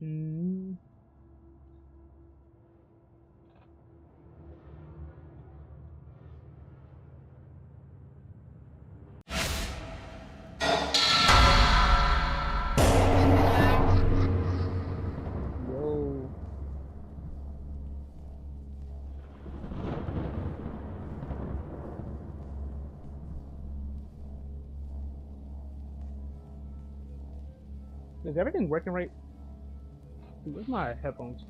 Mm. Yo. Is everything working right? Dude, where's my headphones?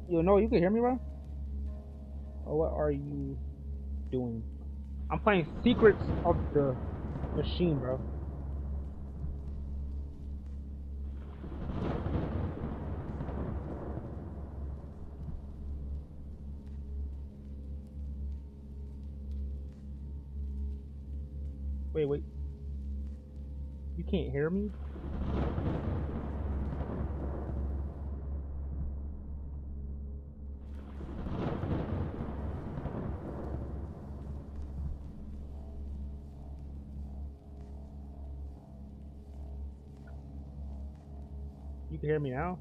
Yo, no, you can hear me, bro? Or what are you doing? I'm playing Secrets of the Machine, bro. Wait. You can't hear me? You can hear me now?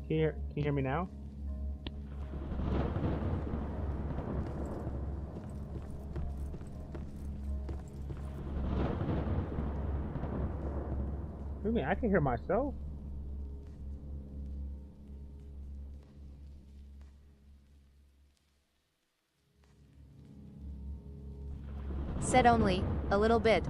Can you hear me now? What do you mean? I can hear myself? Said only, a little bit.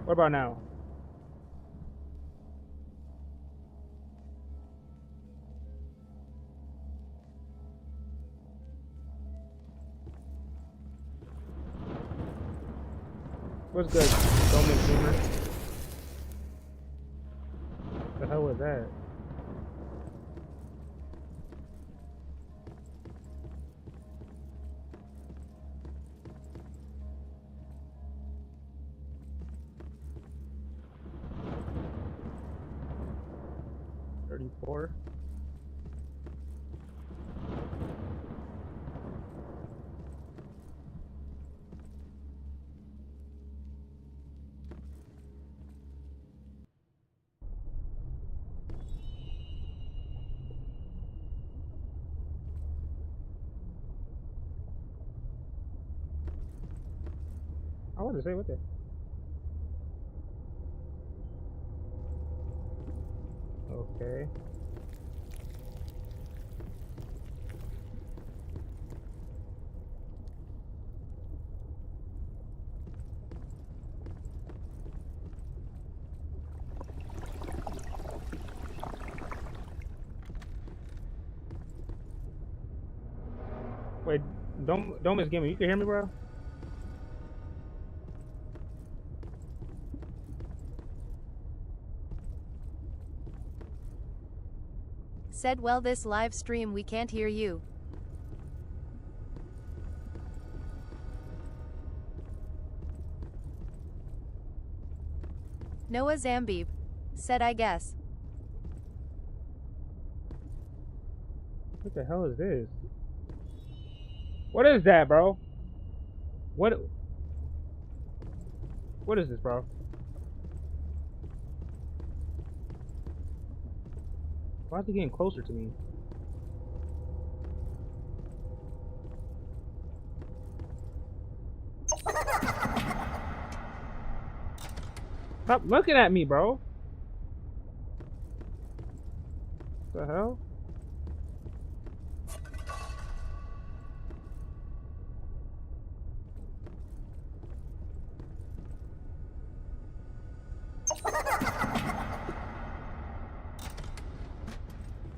What about now? What's good? Don't make gamer. The hell was that? $34. I wanted to say what the. Okay. Wait, don't miss gaming. You can hear me, bro? Said well this live stream we can't hear you. Noah Zambib. Said I guess. What the hell is this? What is that, bro? What is this, bro? Why is he getting closer to me? Stop looking at me, bro. What the hell?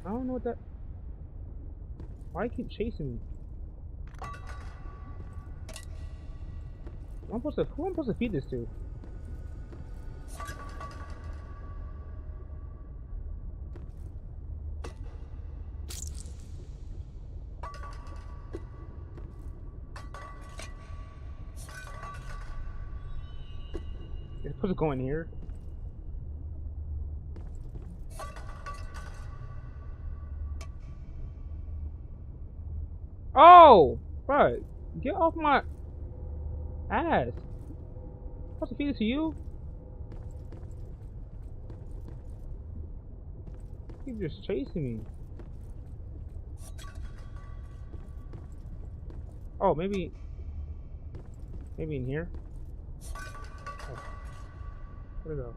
I don't know what that. Why you keep chasing me? Who am I supposed to feed this to? It's supposed to go in here. Oh! Bro, get off my ass. I'm supposed to feed it to you? He's just chasing me. Oh, maybe in here? Oh, where'd it go?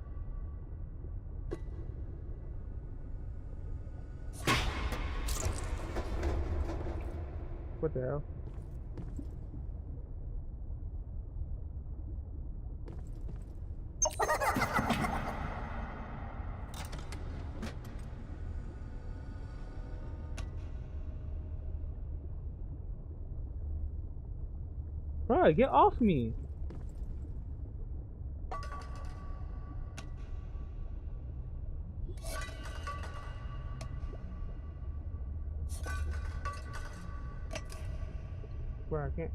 What the hell? Bro, get off me. Bro, I can't.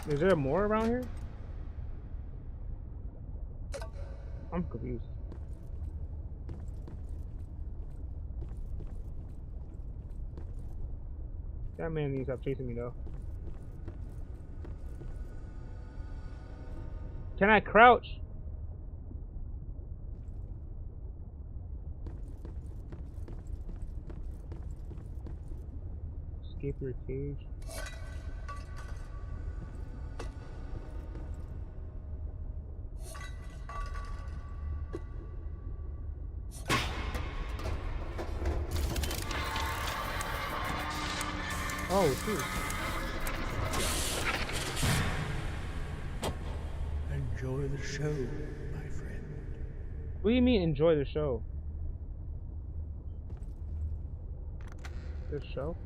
Is there more around here? I'm confused. That man needs to stop chasing me though. Can I crouch? Escape your cage. Oh, shoot. Enjoy the show, my friend. What do you mean enjoy the show? This show?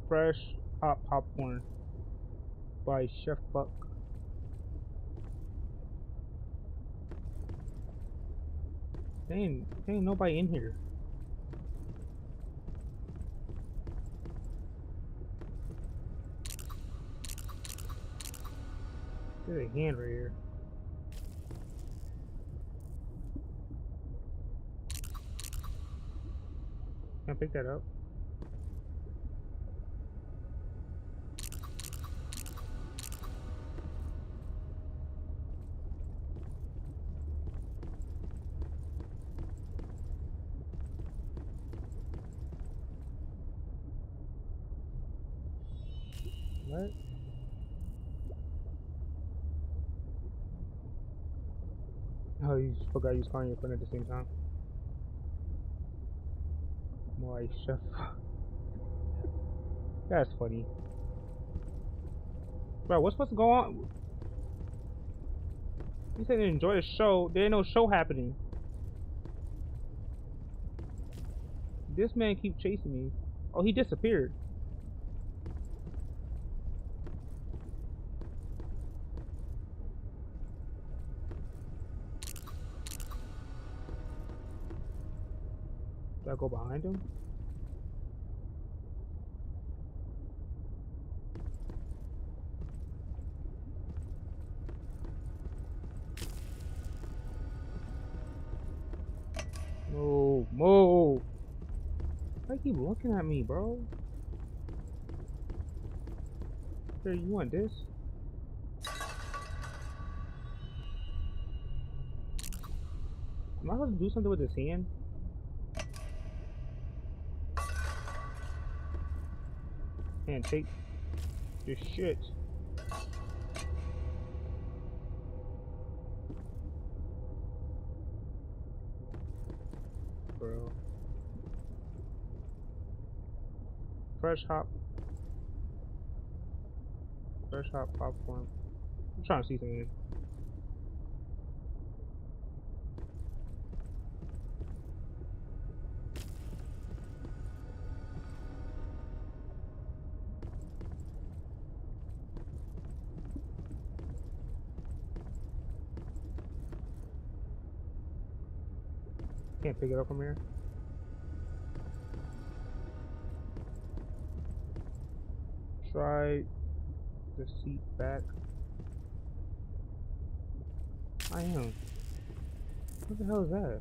Fresh hot popcorn by Chef Buck. There ain't nobody in here. There's a hand right here. Can't pick that up. What? Oh, you forgot you was calling your friend at the same time. My chef. That's funny. Bro, what's supposed to go on? You said enjoy the show. There ain't no show happening. This man keep chasing me. Oh, he disappeared. Do I go behind him? Move, move. Why you keep looking at me, bro? Here, you want this? Am I supposed to do something with his hand? And take this shit. bro. Fresh hop popcorn. I'm trying to see something. Can't pick it up from here. Try the seat back. I am. What the hell is that?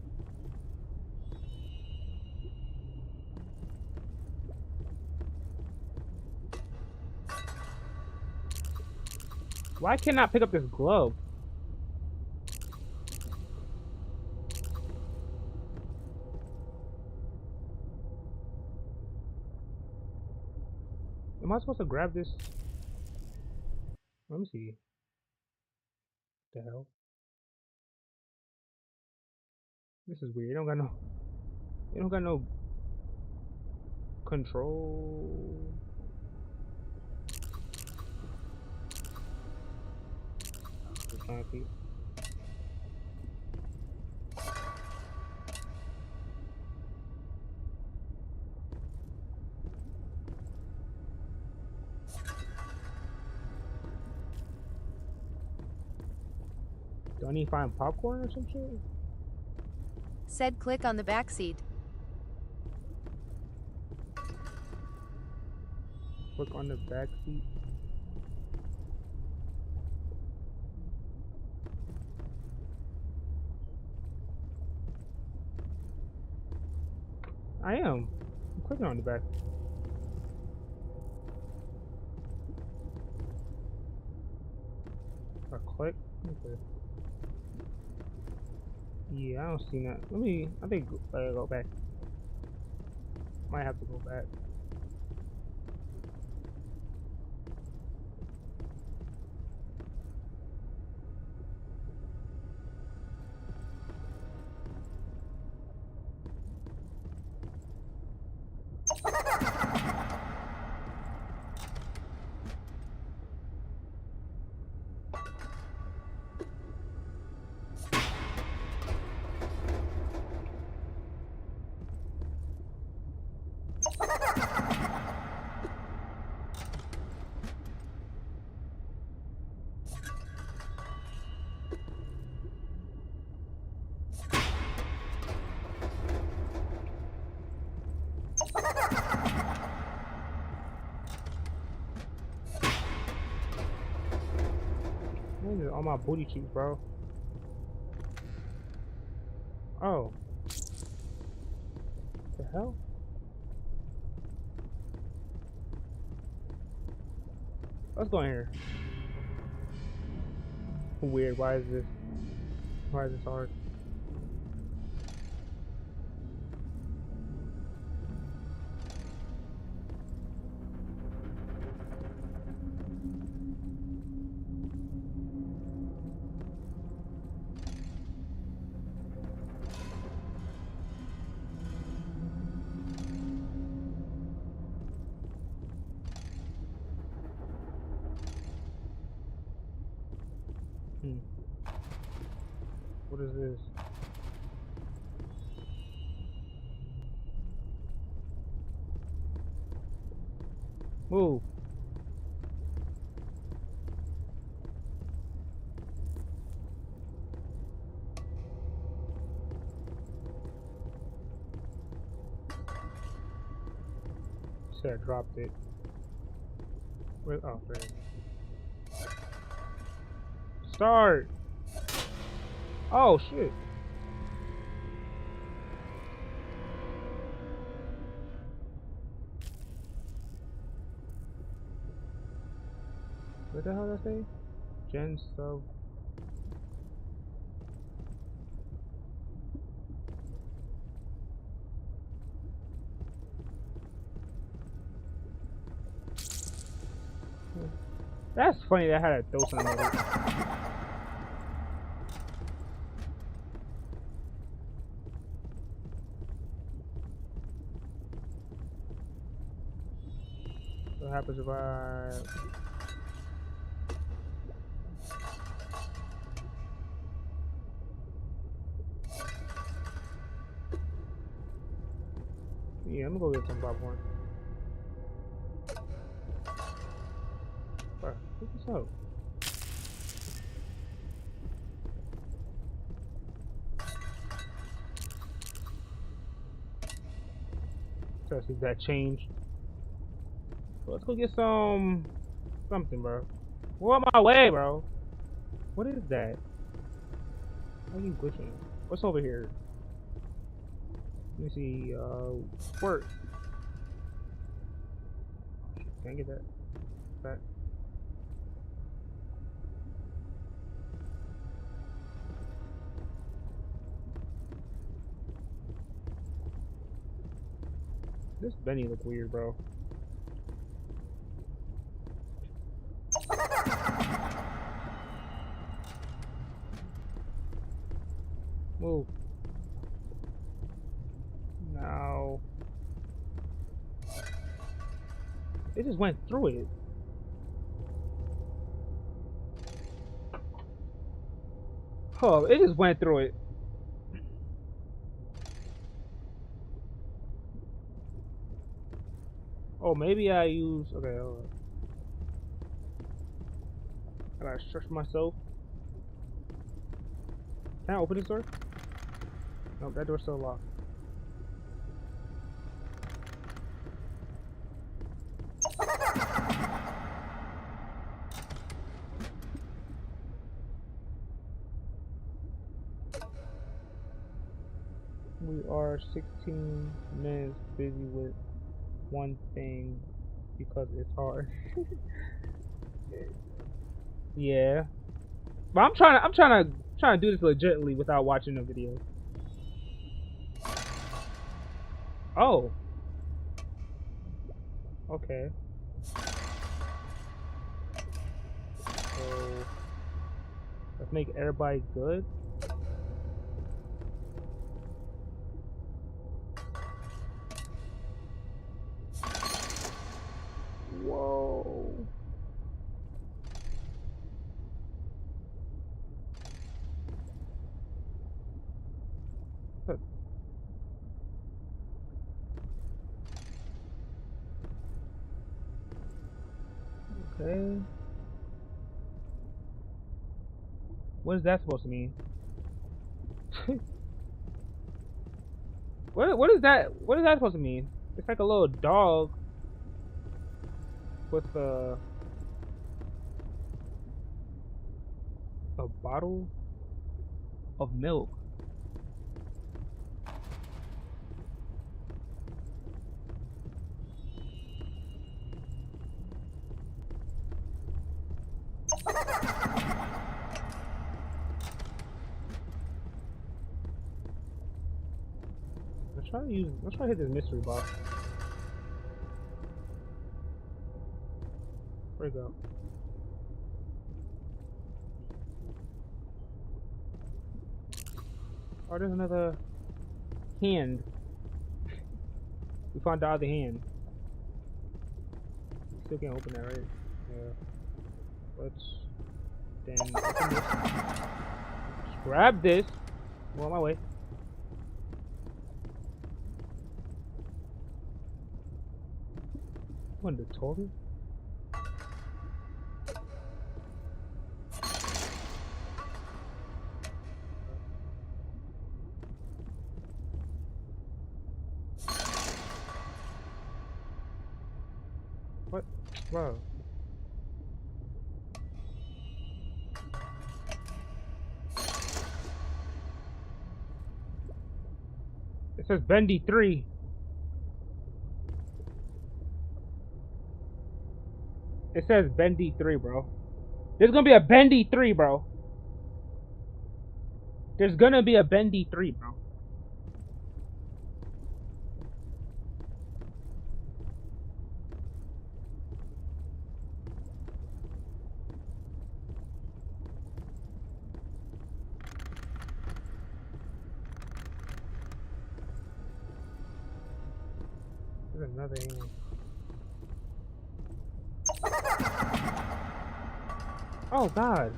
Why can't I pick up this glove? Am I supposed to grab this? Let me see. What the hell? This is weird. It don't got no control. Just trying to see. Do I need to find popcorn or some shit? Said click on the back seat. Click on the back seat. I am. I'm clicking on the back. I click. Okay. Yeah, I don't see that. I think go back. Might have to go back. These are all my booty cheeks, bro. Oh. What the hell? Let's go in here. Weird. Why is this hard? What is this? Move. Said I dropped it. Where? Oh, there. Start. Oh shit. What the hell did I say? Gen sub. That's funny that I had a dose on it. What happens if I... Yeah, I'm gonna go get some popcorn. Bro, check this out. Let's see if that changed. So let's go get some... something, bro. Go on my way, bro. What is that? Why are you pushing? What's over here? Let me see, squirt. Can't get that. That. This Benny look weird, bro. Move. Now. It just went through it. Oh, it just went through it. Oh, maybe I use... Okay, hold on. I gotta stretch myself. Can I open this door? Nope, that door's still locked. We are 16 minutes busy with one thing because it's hard. Yeah, but I'm trying to do this legitimately without watching the video. Oh, okay. So let's make everybody good. Whoa. Okay. What is that supposed to mean? What is that? What is that supposed to mean? It's like a little dog with a bottle of milk. Let's try to hit this mystery box. Where'd it go? Oh, there's another hand. We found the other hand. Still can't open that, right? Yeah. Let's then open this. Just grab this. Go on my way. What, the toilet? What? Bro. It says bendy 3. It says bendy 3, bro. There's gonna be a bendy 3, bro. There's gonna be a bendy 3, bro. There's another hand. Oh God.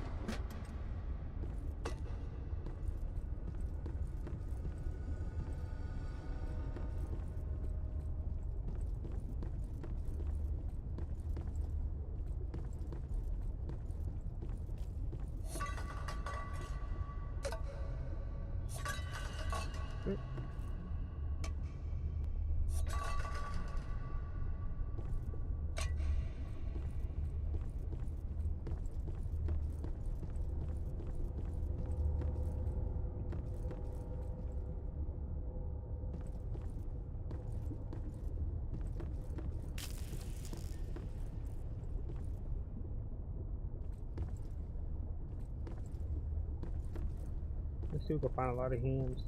Let's see if we can find a lot of hams.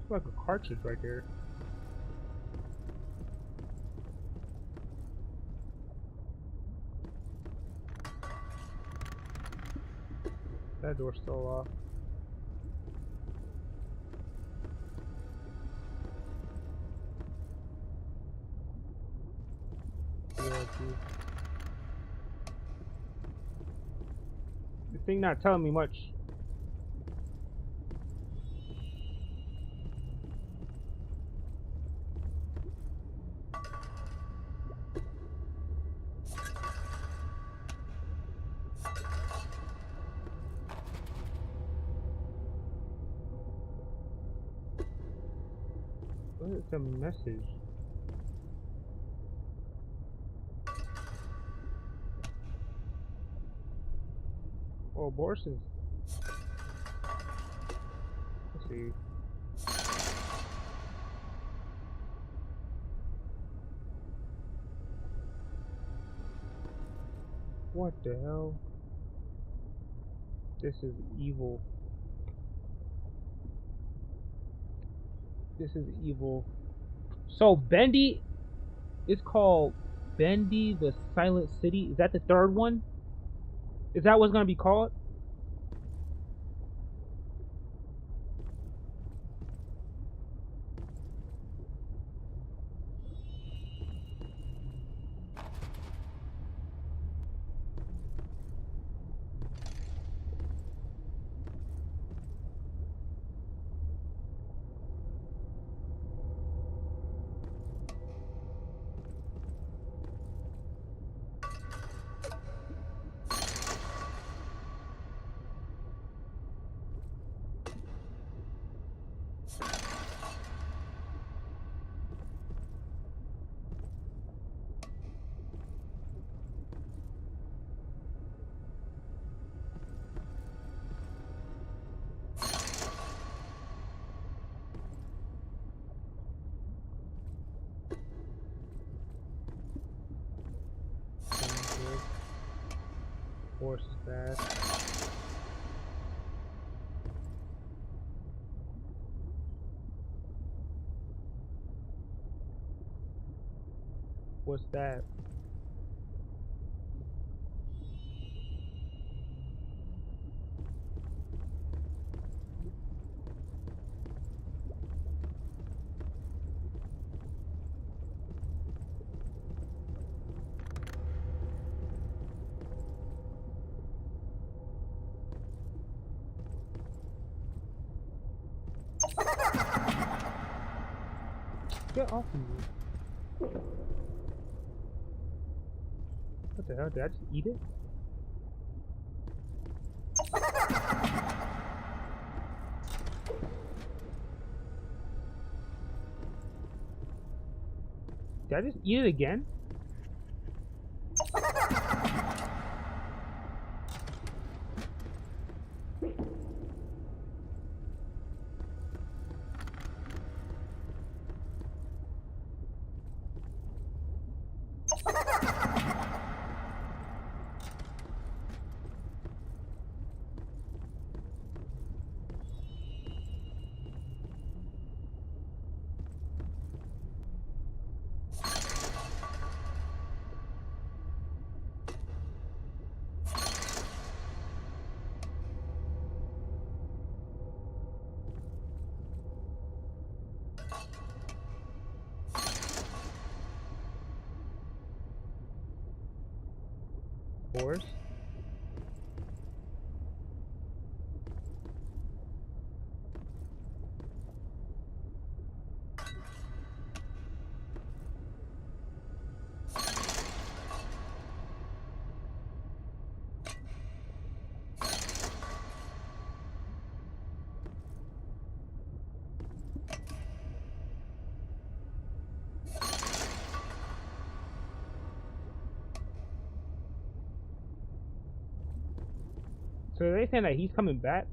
It's like a cartridge right there. That door's still off. This thing not telling me much. What is the message? Oh, abortions. Let's see. What the hell? This is evil. This is evil. So Bendy is called Bendy the Silent City. Is that the third one? Is that what's gonna be called? Horse that. What's that? Get off of me. What the hell? Did I just eat it? Did I just eat it again? doors. So are they saying that he's coming back?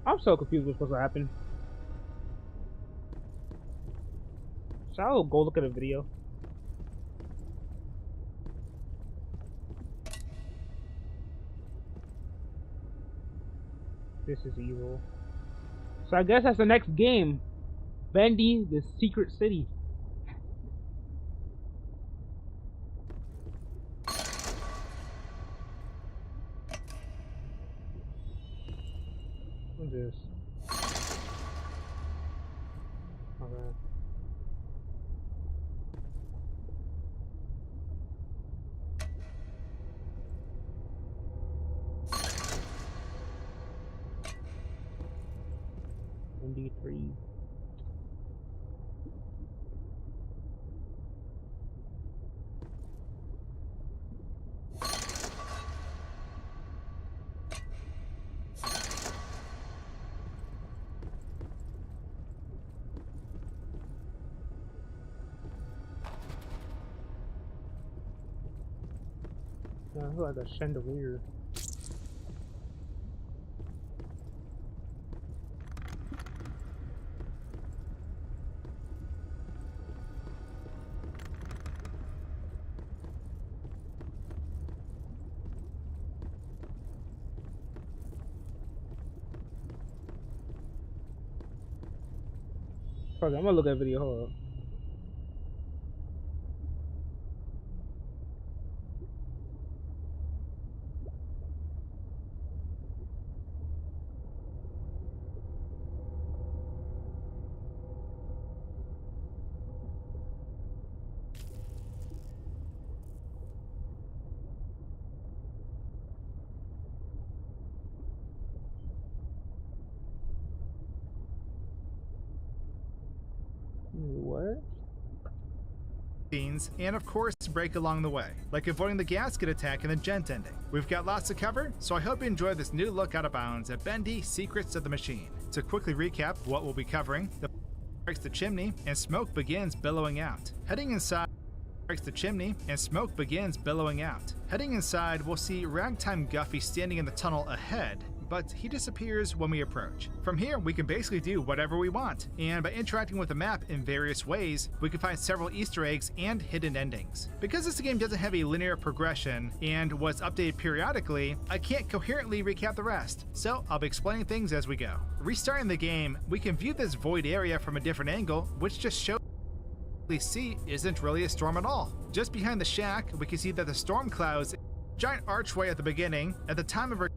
I'm so confused what's supposed to happen. Shall I go look at a video? This is evil. So I guess that's the next game. Bendy, the Secret City. What's this? Okay. MD3. I feel like a chandelier. Fuck it, I'm gonna look at a video. Hold up. What? And of course break along the way, like avoiding the gasket attack and the gent ending. We've got lots to cover, so I hope you enjoy this new look out of bounds at Bendy Secrets of the Machine. To quickly recap what we'll be covering, the breaks the chimney and smoke begins billowing out. Heading inside breaks the chimney and smoke begins billowing out. Heading inside, we'll see Ragtime Guffy standing in the tunnel ahead, but he disappears when we approach. From here, we can basically do whatever we want, and by interacting with the map in various ways, we can find several Easter eggs and hidden endings. Because this game doesn't have a linear progression and was updated periodically, I can't coherently recap the rest, so I'll be explaining things as we go. Restarting the game, we can view this void area from a different angle, which just shows we see isn't really a storm at all. Just behind the shack, we can see that the storm clouds, giant archway at the beginning, at the time of our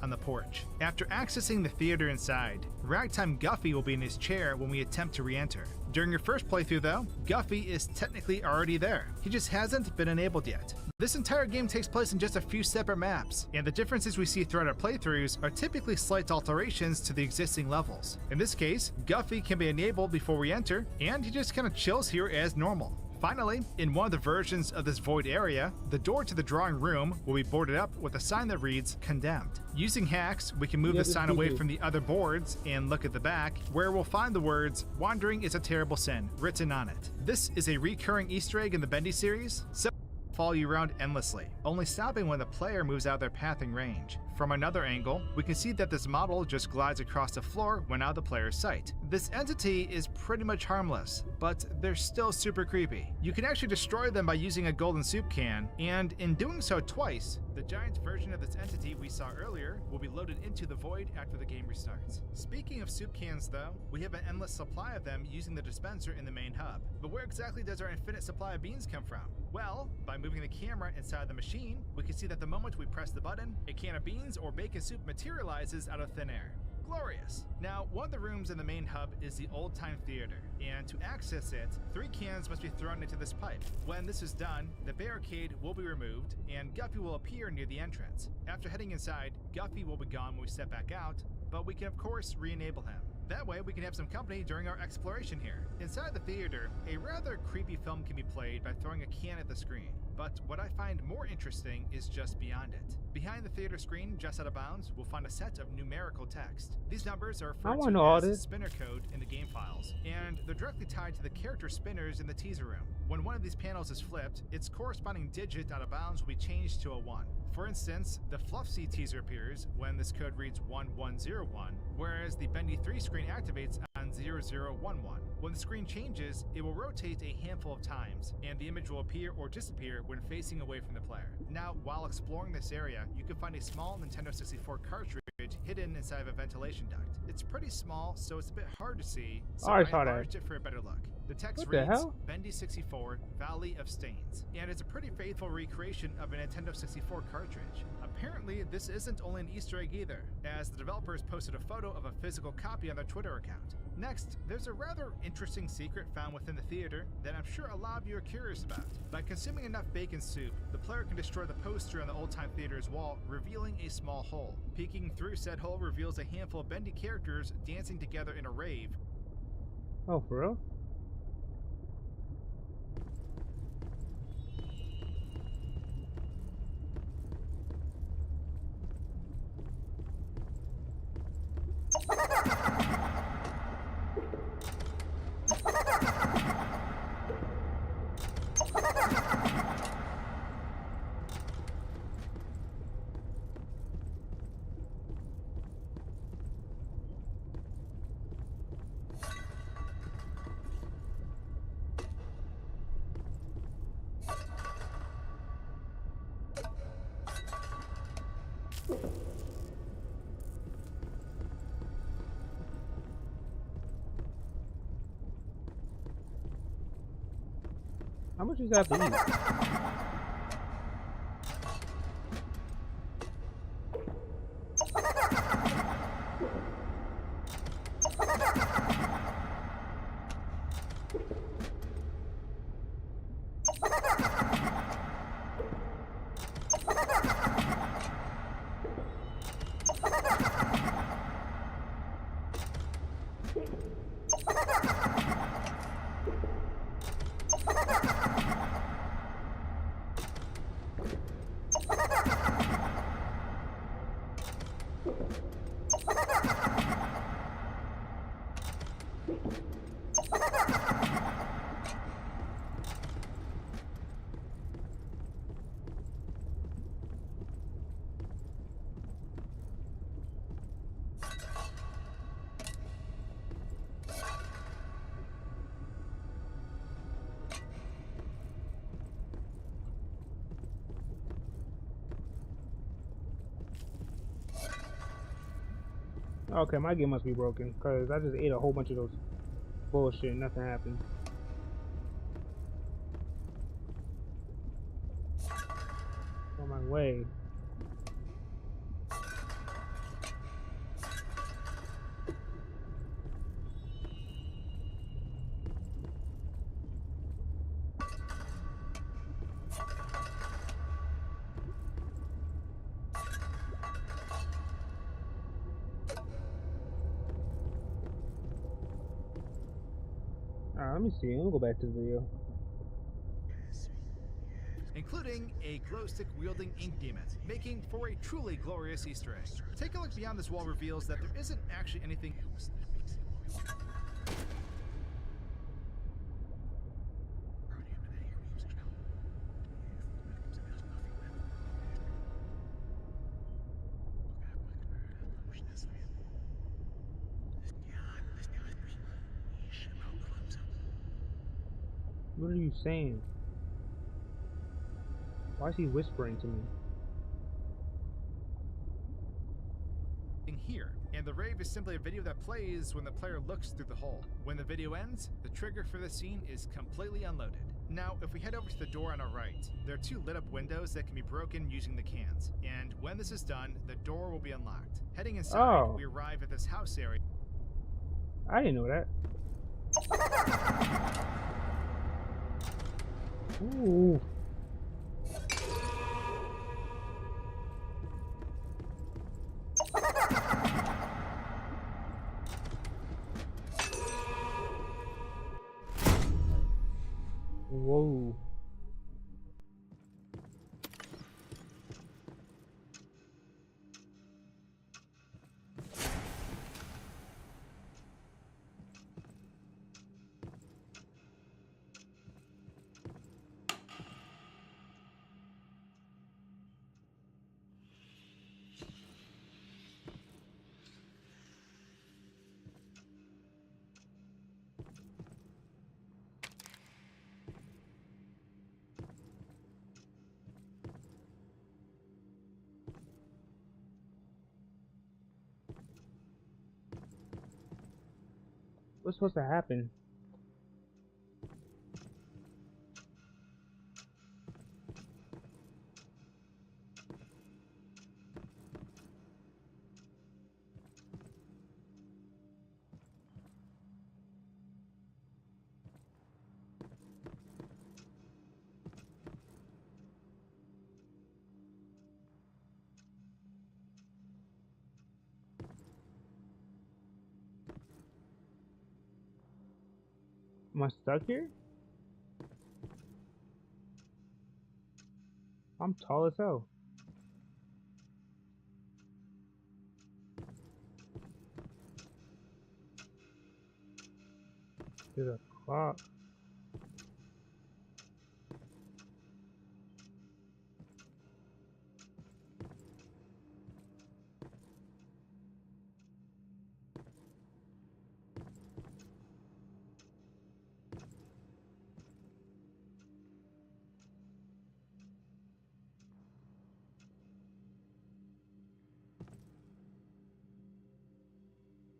on the porch. After accessing the theater inside, Ragtime Guffy will be in his chair when we attempt to re-enter. During your first playthrough though, Guffy is technically already there. He just hasn't been enabled yet. This entire game takes place in just a few separate maps, and the differences we see throughout our playthroughs are typically slight alterations to the existing levels. In this case, Guffy can be enabled before we enter, and he just kind of chills here as normal. Finally, in one of the versions of this void area, the door to the drawing room will be boarded up with a sign that reads "Condemned." Using hacks, we can move the sign away from the other boards and look at the back, where we'll find the words "Wandering is a terrible sin" written on it. This is a recurring Easter egg in the Bendy series, so follow you around endlessly, only stopping when the player moves out their pathing range. From another angle, we can see that this model just glides across the floor when out of the player's sight. This entity is pretty much harmless, but they're still super creepy. You can actually destroy them by using a golden soup can, and in doing so twice, the giant version of this entity we saw earlier will be loaded into the void after the game restarts. Speaking of soup cans though, we have an endless supply of them using the dispenser in the main hub. But where exactly does our infinite supply of beans come from? Well, by moving the camera inside the machine, we can see that the moment we press the button, a can of beans or bacon soup materializes out of thin air. Glorious! Now, one of the rooms in the main hub is the Old Time Theater, and to access it, 3 cans must be thrown into this pipe. When this is done, the barricade will be removed, and Guppy will appear near the entrance. After heading inside, Guppy will be gone when we step back out, but we can of course re-enable him. That way we can have some company during our exploration here. Inside the theater, a rather creepy film can be played by throwing a can at the screen. But what I find more interesting is just beyond it. Behind the theater screen, just out of bounds, we'll find a set of numerical text. These numbers are referred to as spinner code in the game files, and they're directly tied to the character spinners in the teaser room. When one of these panels is flipped, its corresponding digit out of bounds will be changed to a 1. For instance, the Fluffsy teaser appears when this code reads 1101, whereas the Bendy 3 screen activates on 0011. When the screen changes, it will rotate a handful of times, and the image will appear or disappear when facing away from the player. Now, while exploring this area, you can find a small Nintendo 64 cartridge hidden inside of a ventilation duct. It's pretty small, so it's a bit hard to see, so I enlarged it for a better look. The text reads, Bendy 64, Valley of Stains, and it's a pretty faithful recreation of a Nintendo 64 cartridge. Apparently, this isn't only an Easter egg either, as the developers posted a photo of a physical copy on their Twitter account. Next, there's a rather interesting secret found within the theater that I'm sure a lot of you are curious about. By consuming enough bacon soup, the player can destroy the poster on the Old Time Theater's wall, revealing a small hole. Peeking through said hole reveals a handful of bendy characters dancing together in a rave. Oh, for real? How much does that have to eat? Okay, my game must be broken, because I just ate a whole bunch of those bullshit and nothing happened. On my way. Alright, let me see. Let me go back to the video. Including a glow stick wielding ink demon, making for a truly glorious Easter egg. Take a look beyond this wall reveals that there isn't actually anything. What are you saying? Why is he whispering to me? Here, and the rave is simply a video that plays when the player looks through the hole. When the video ends, the trigger for the scene is completely unloaded. Now, if we head over to the door on our right, there are 2 lit up windows that can be broken using the cans, and when this is done, the door will be unlocked. Heading inside, Oh. we arrive at this house area. I didn't know that. Ooh. Whoa. What's supposed to happen? Am I stuck here? I'm tall as hell. There's a clock.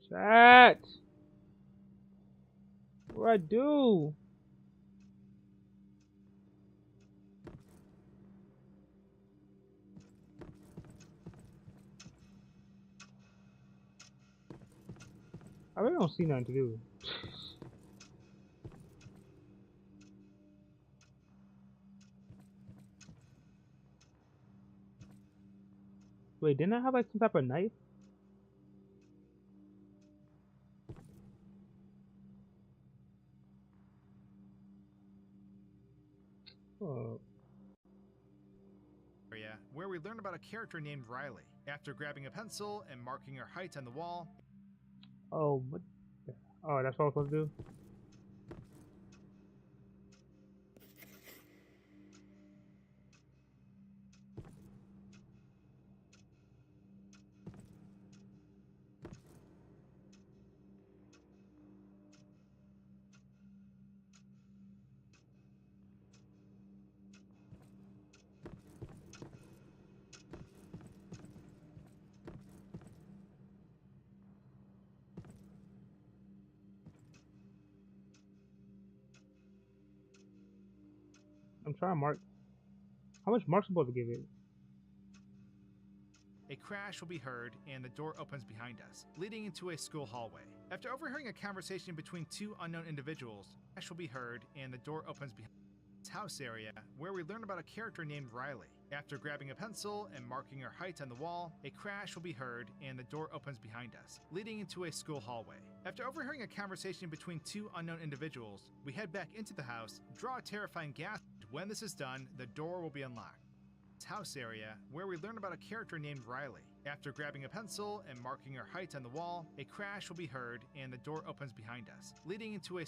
Chat! What do I do? I really don't see nothing to do. Wait, didn't I have like some type of knife? Oh, Area where we learn about a character named Riley. After grabbing a pencil and marking her height on the wall, oh, what? Oh, that's what I was supposed to do? I'm trying to mark. How much marks am I supposed to give it? a crash will be heard and the door opens behind us, leading into a school hallway. After overhearing a conversation between 2 unknown individuals, a crash will be heard and the door opens behind us. House area where we learn about a character named Riley. After grabbing a pencil and marking her height on the wall, a crash will be heard and the door opens behind us, leading into a school hallway. After overhearing a conversation between 2 unknown individuals, we head back into the house, draw a terrifying gas. When this is done, the door will be unlocked. House area where we learn about a character named Riley. After grabbing a pencil and marking her height on the wall, a crash will be heard and the door opens behind us, leading into a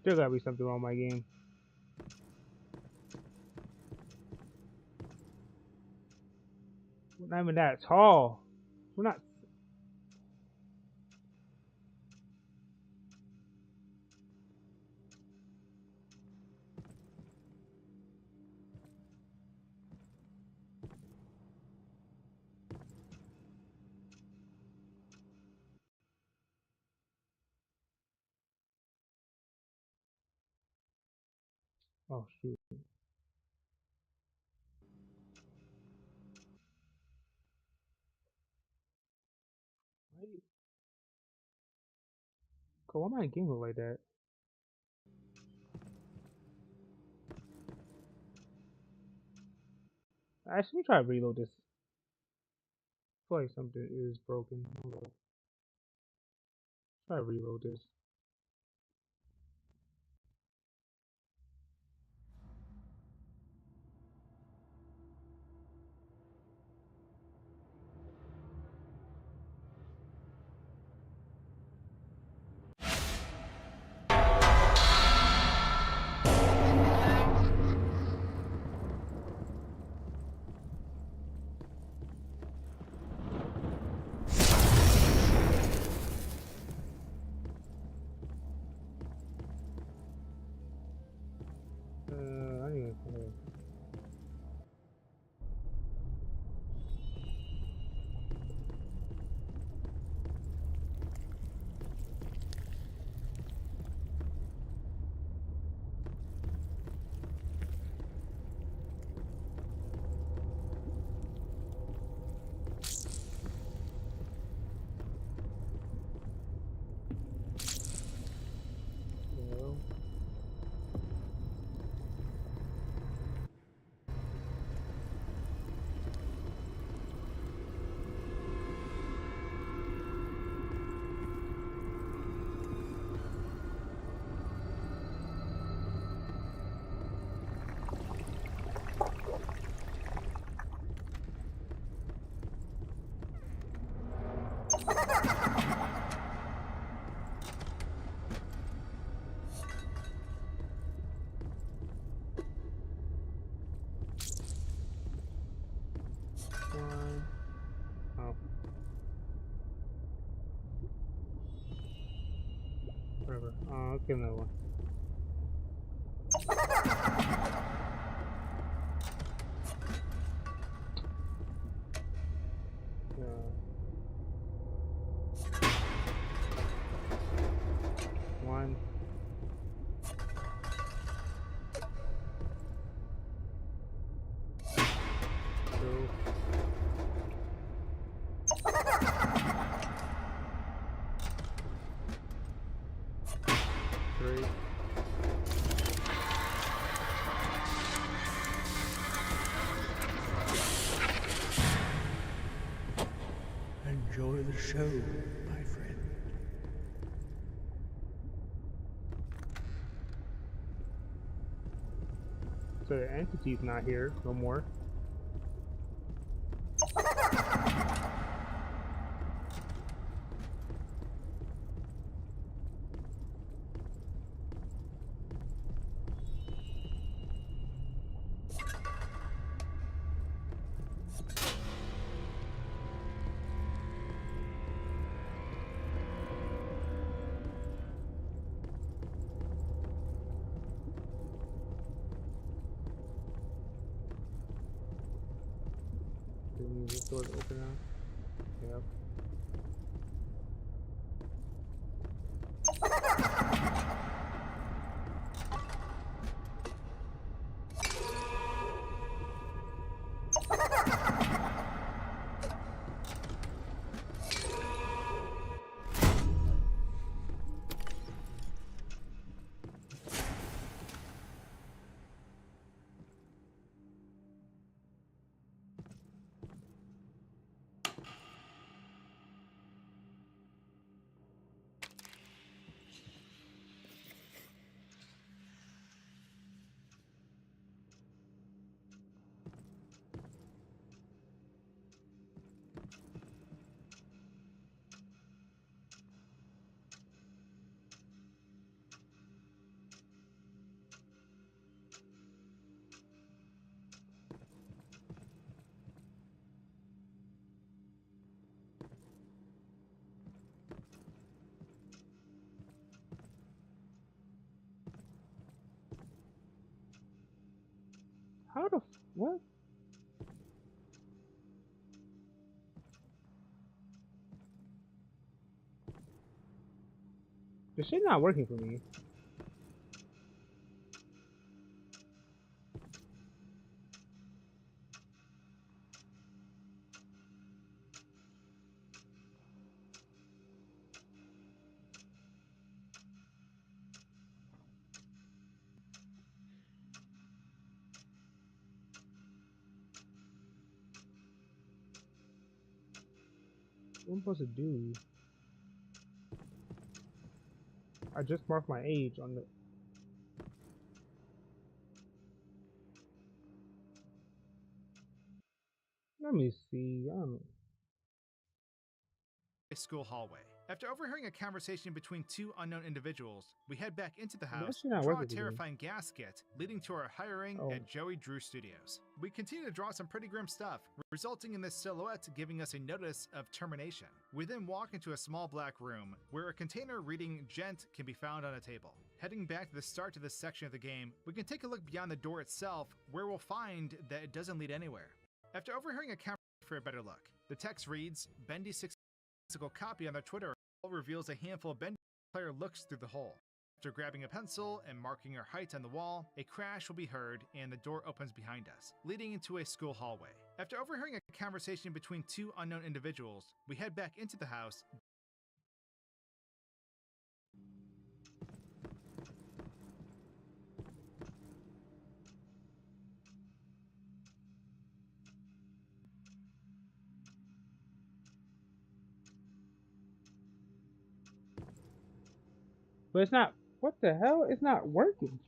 There gotta be something wrong with my game. We're not even that tall. We're not. Oh shoot. Why my game look like that? Actually, let me try to reload this. I feel like something is broken. Hold on. Try to reload this. I need to. Well, one. Oh, whatever. Let's get another one. One. Two. Three. Enjoy the show, my friend. So the entity's not here no more. This door's open now. Yep. How the what? This shit not working for me. What am I supposed to do? I just marked my age on the. Let me see. I don't know. School hallway. After overhearing a conversation between two unknown individuals, we head back into the That house, shit not draw a working for me. terrifying gasket, leading to our hiring Oh. at Joey Drew Studios. We continue to draw some pretty grim stuff, resulting in this silhouette giving us a notice of termination. We then walk into a small black room, where a container reading Gent can be found on a table. Heading back to the start of this section of the game, we can take a look beyond the door itself, where we'll find that it doesn't lead anywhere. After overhearing a conversation for a better look, the text reads, Bendy physical copy on their Twitter reveals a handful of bendy. Player looks through the hole. After grabbing a pencil and marking our height on the wall, a crash will be heard and the door opens behind us, leading into a school hallway. After overhearing a conversation between two unknown individuals, we head back into the house. But it's not. What the hell? It's not working.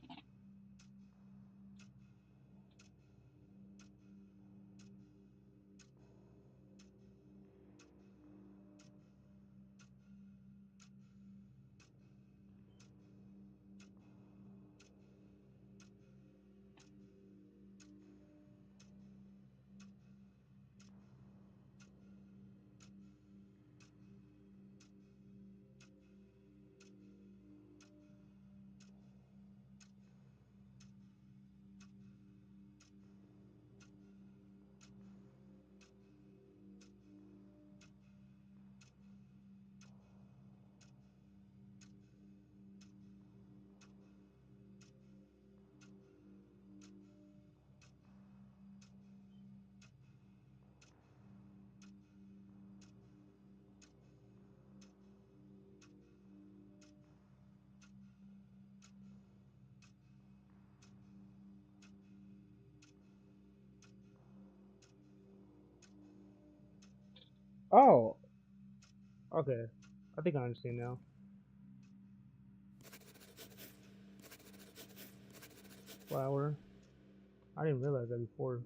Oh. Okay. I think I understand now. Flower. I didn't realize that before.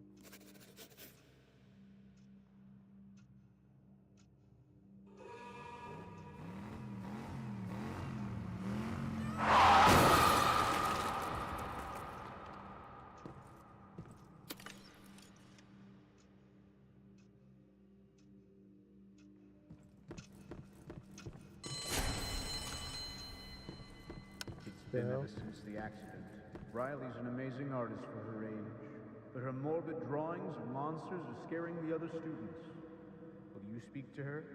It's been ever since the accident. Riley's an amazing artist for her age, but her morbid drawings of monsters are scaring the other students. Will you speak to her?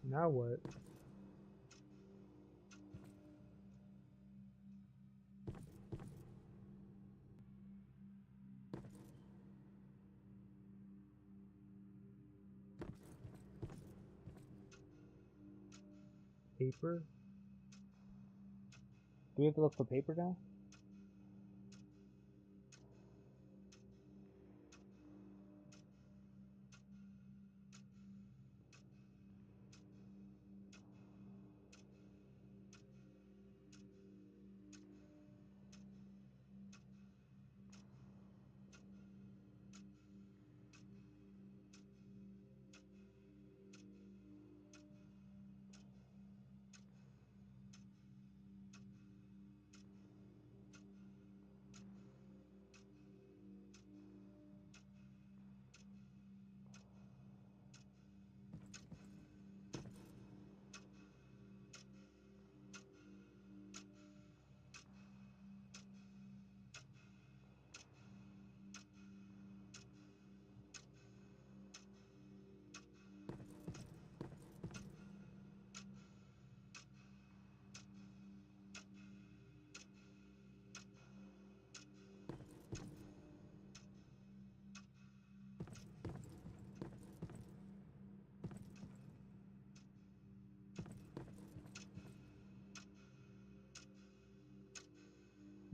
Now what? Paper? Do we have to look for paper now?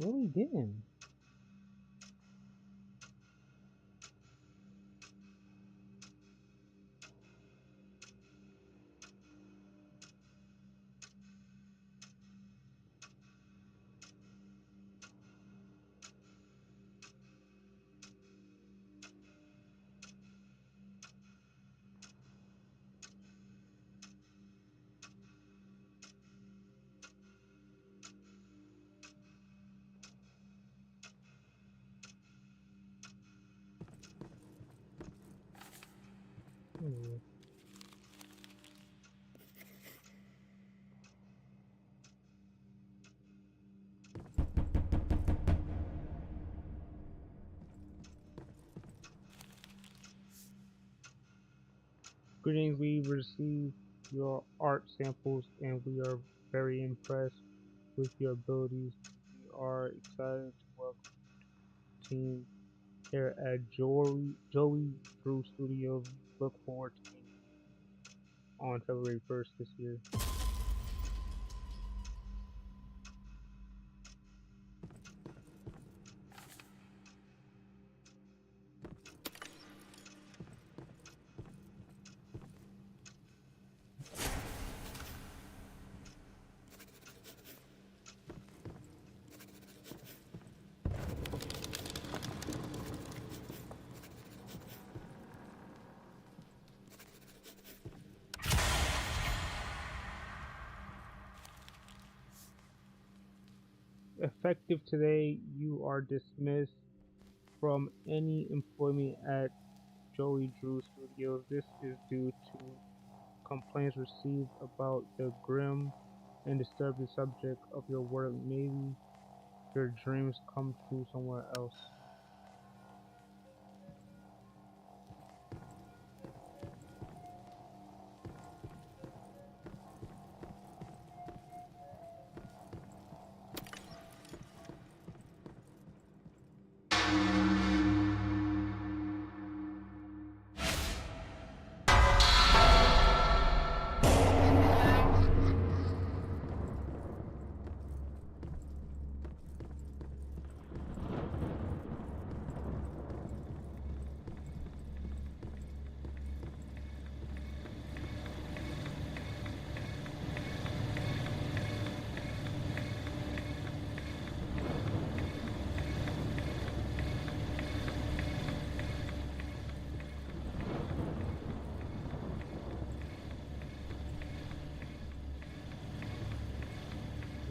What are we getting? Greetings, we received your art samples and we are very impressed with your abilities. We are excited to welcome the team here at Joey Drew Studios. Look forward to meeting you on February 1st this year. Effective today, you are dismissed from any employment at Joey Drew Studios. This is due to complaints received about the grim and disturbing subject of your work. Maybe your dreams come true somewhere else.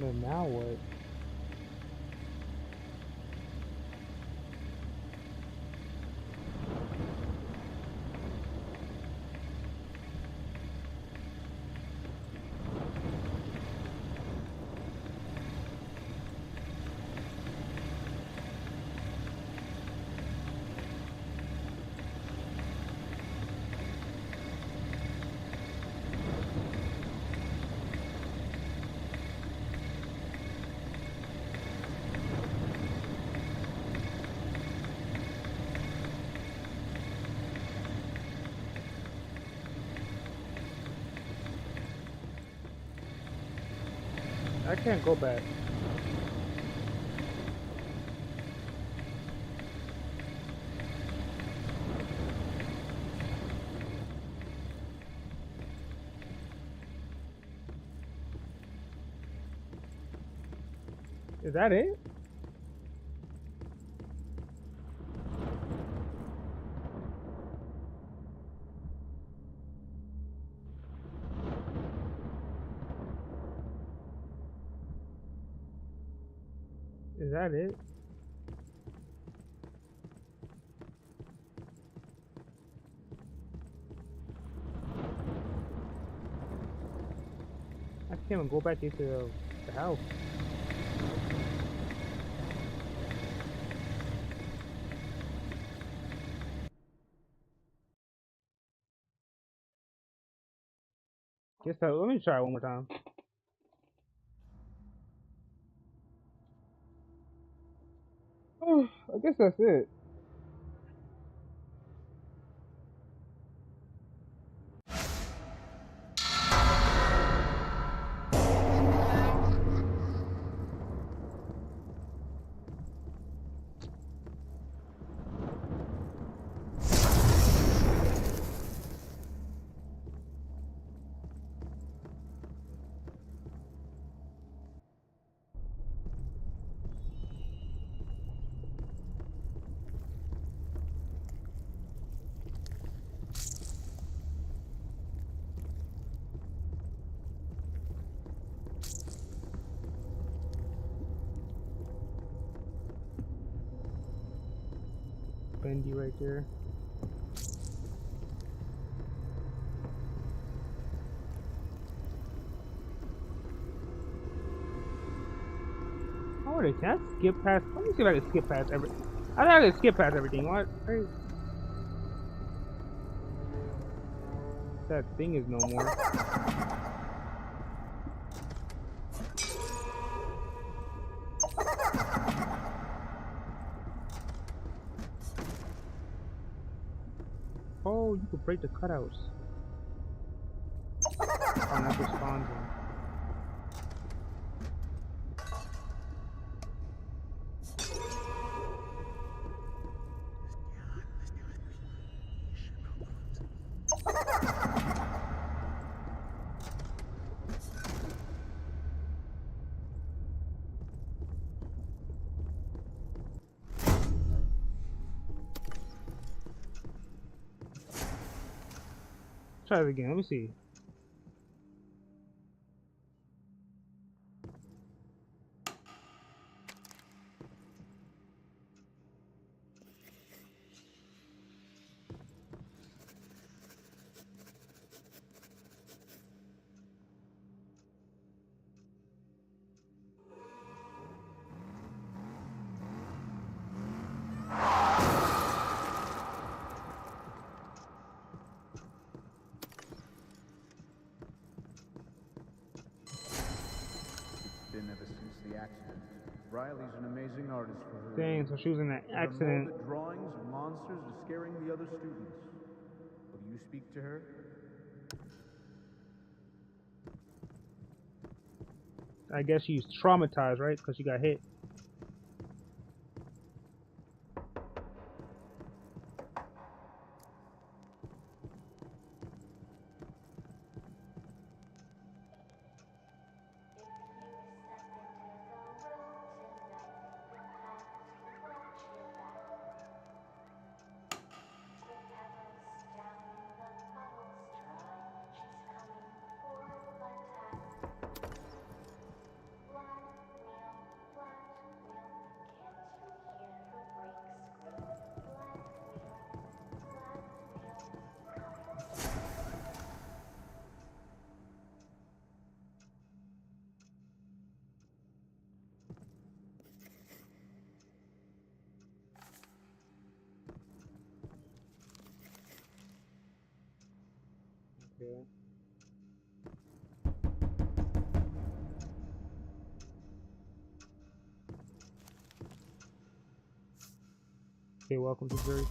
And now what? I can't go back. Is that it? Is that it? I can't even go back into the house. Guess that. Let me try it one more time. I guess that's it. Bendy right there. Oh, wait, can I skip past? Let me see if I can skip past every. I think I can skip past everything. What? Hey, that thing is no more. Oh, you could break the cutouts. Oh, that's what spawns in. Try it again. Let me see. Been ever since the accident. Riley's an amazing artist for her Dang, age. so she was in an Her accident. molded drawings of monsters are scaring the other students. Will you speak to her? I guess she's traumatized, right? Because she got hit. Okay. Okay, welcome to Jersey.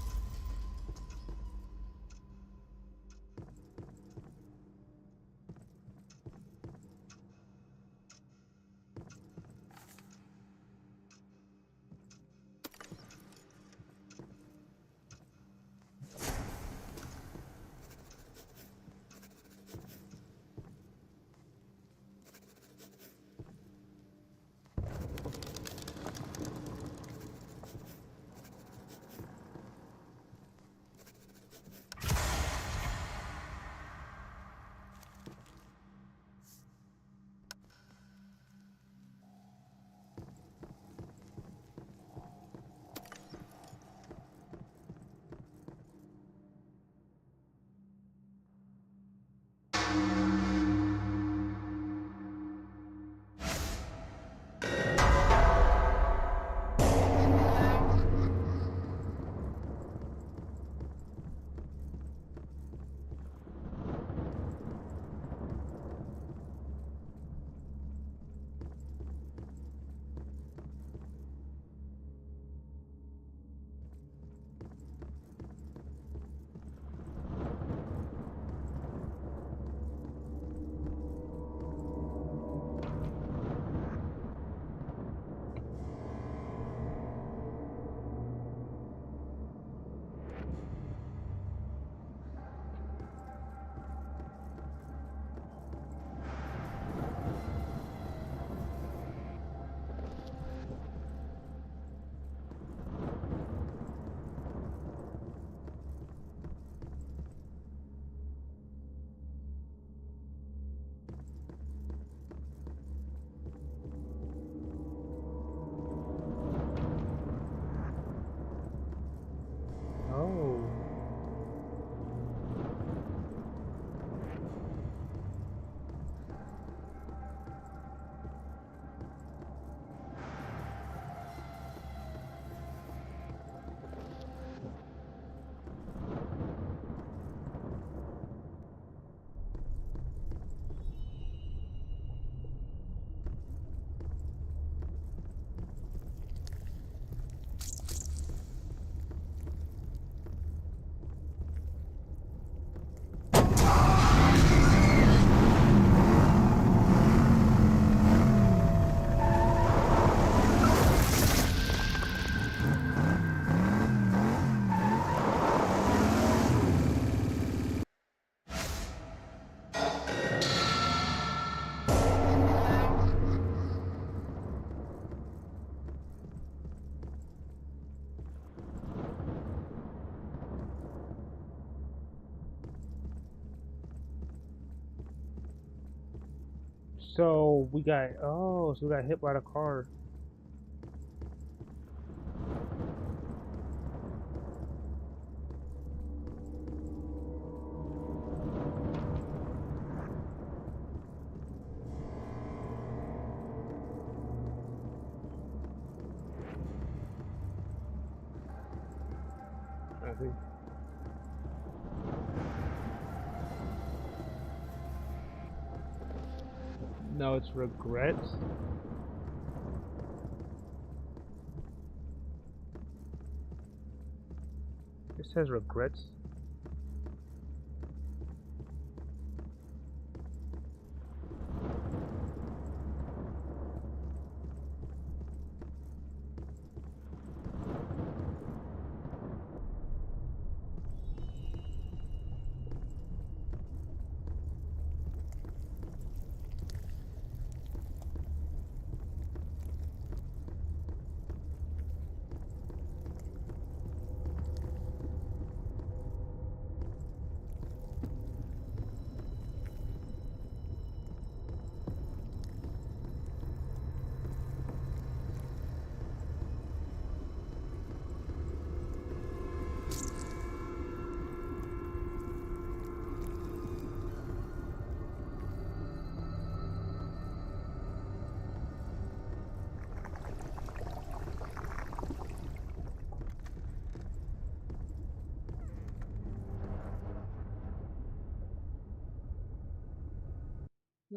So we got so we got hit by the car. I see. No, it's regrets. It says regrets.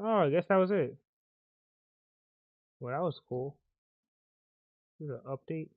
Oh, I guess that was it. Well, that was cool. This is an update.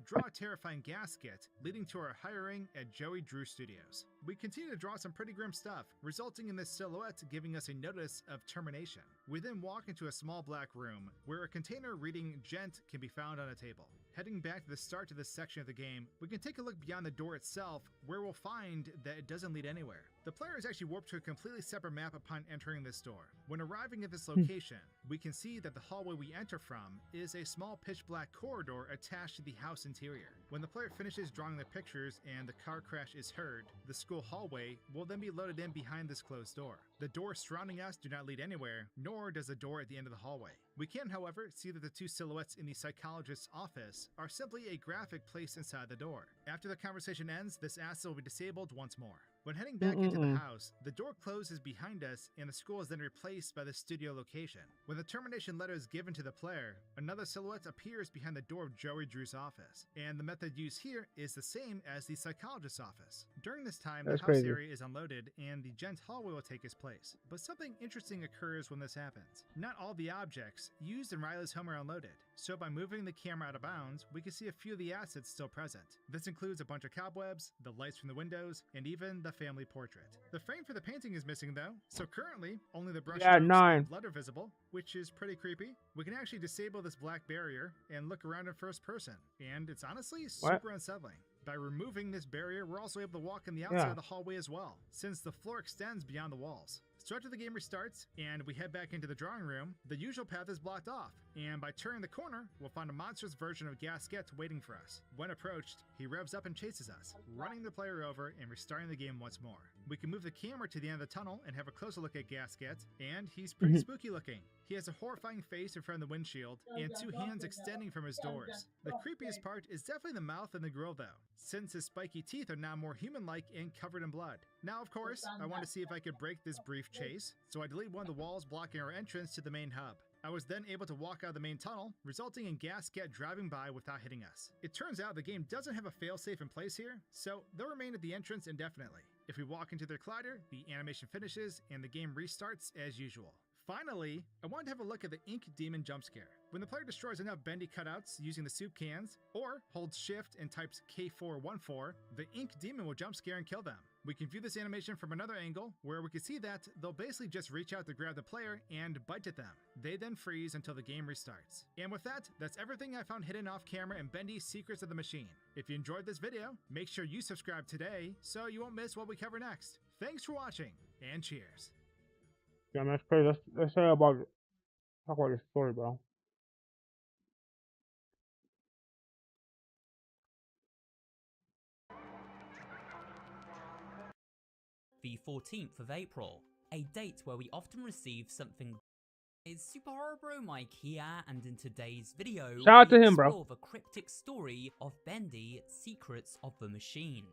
Draw a terrifying gasket, leading to our hiring at Joey Drew Studios. We continue to draw some pretty grim stuff, resulting in this silhouette giving us a notice of termination. We then walk into a small black room, where a container reading Gent can be found on a table. Heading back to the start of this section of the game, we can take a look beyond the door itself, where we'll find that it doesn't lead anywhere. The player is actually warped to a completely separate map upon entering this door. When arriving at this location, we can see that the hallway we enter from is a small pitch black corridor attached to the house interior. When the player finishes drawing the pictures and the car crash is heard, the school hallway will then be loaded in behind this closed door. The doors surrounding us do not lead anywhere, nor does the door at the end of the hallway. We can, however, see that the two silhouettes in the psychologist's office are simply a graphic placed inside the door. After the conversation ends, this asset will be disabled once more. When heading back into the house, the door closes behind us and the school is then replaced by the studio location. When the termination letter is given to the player, another silhouette appears behind the door of Joey Drew's office, and the method used here is the same as the psychologist's office. During this time, the house area is unloaded and the Gent hallway will take its place. But something interesting occurs when this happens. Not all the objects used in Riley's home are unloaded, so by moving the camera out of bounds, we can see a few of the assets still present. This includes a bunch of cobwebs, the lights from the windows, and even the family portrait. The frame for the painting is missing though, so currently only the brush strokes and blood are visible, which is pretty creepy. We can actually disable this black barrier and look around in first person, and it's honestly super unsettling. By removing this barrier, we're also able to walk in the outside of the hallway as well, since the floor extends beyond the walls. So after the game restarts and we head back into the drawing room, the usual path is blocked off, and by turning the corner, we'll find a monstrous version of Gasket waiting for us. When approached, he revs up and chases us, running the player over and restarting the game once more. We can move the camera to the end of the tunnel and have a closer look at Gasket, and he's pretty spooky looking. He has a horrifying face in front of the windshield and two hands extending from his doors. The creepiest part is definitely the mouth and the grill though, since his spiky teeth are now more human-like and covered in blood. Now, of course, I want to see if I could break this brief chase, so I delete one of the walls blocking our entrance to the main hub. I was then able to walk out of the main tunnel, resulting in Gasket driving by without hitting us. It turns out the game doesn't have a failsafe in place here, so they'll remain at the entrance indefinitely. If we walk into their collider, the animation finishes and the game restarts as usual. Finally, I wanted to have a look at the Ink Demon jump scare. When the player destroys enough bendy cutouts using the soup cans, or holds shift and types K414, the Ink Demon will jump scare and kill them. We can view this animation from another angle, where we can see that they'll basically just reach out to grab the player and bite at them. They then freeze until the game restarts. And with that, that's everything I found hidden off camera in Bendy's Secrets of the Machine. If you enjoyed this video, make sure you subscribe today so you won't miss what we cover next. Thanks for watching, and cheers. Yeah, man, that's crazy. Let's talk about this story, bro. the 14th of April, a date where we often receive something. It's Super Horror Bro Mike here, and in today's video, Shout out we to him, bro. explore the cryptic story of Bendy, Secrets of the Machine.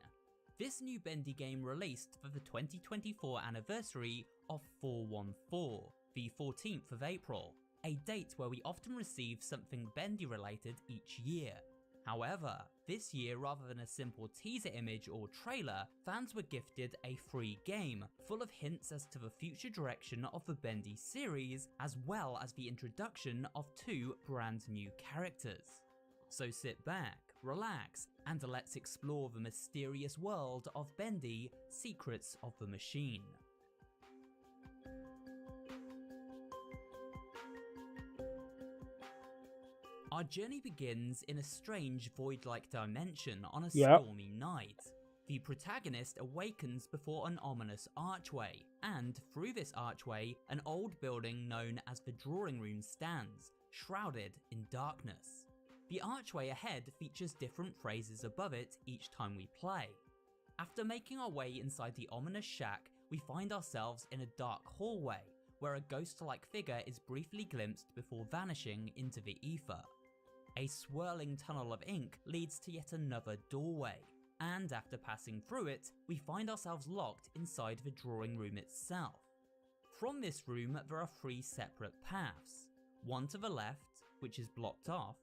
This new Bendy game released for the 2024 anniversary of 414, the 14th of April, a date where we often receive something Bendy related each year. However, this year, rather than a simple teaser image or trailer, fans were gifted a free game full of hints as to the future direction of the Bendy series, as well as the introduction of 2 brand new characters. So sit back, relax, and let's explore the mysterious world of Bendy, Secrets of the Machine. Our journey begins in a strange void-like dimension on a stormy night. The protagonist awakens before an ominous archway, and through this archway, an old building known as the drawing room stands, shrouded in darkness. The archway ahead features different phrases above it each time we play. After making our way inside the ominous shack, we find ourselves in a dark hallway, where a ghost-like figure is briefly glimpsed before vanishing into the ether. A swirling tunnel of ink leads to yet another doorway, and after passing through it, we find ourselves locked inside the drawing room itself. From this room, there are 3 separate paths, one to the left, which is blocked off,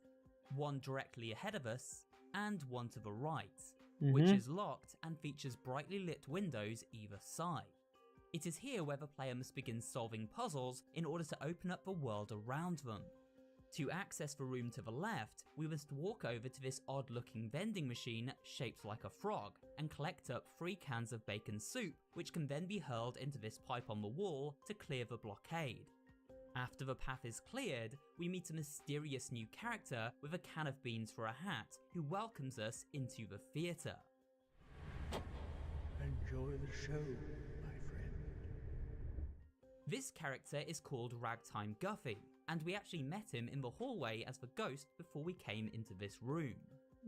one directly ahead of us, and one to the right, which is locked and features brightly lit windows either side. It is here where the player must begin solving puzzles in order to open up the world around them. To access the room to the left, we must walk over to this odd-looking vending machine shaped like a frog and collect up 3 cans of bacon soup, which can then be hurled into this pipe on the wall to clear the blockade. After the path is cleared, we meet a mysterious new character with a can of beans for a hat who welcomes us into the theatre. Enjoy the show, my friend. This character is called Ragtime Guffy, and we actually met him in the hallway as the ghost before we came into this room.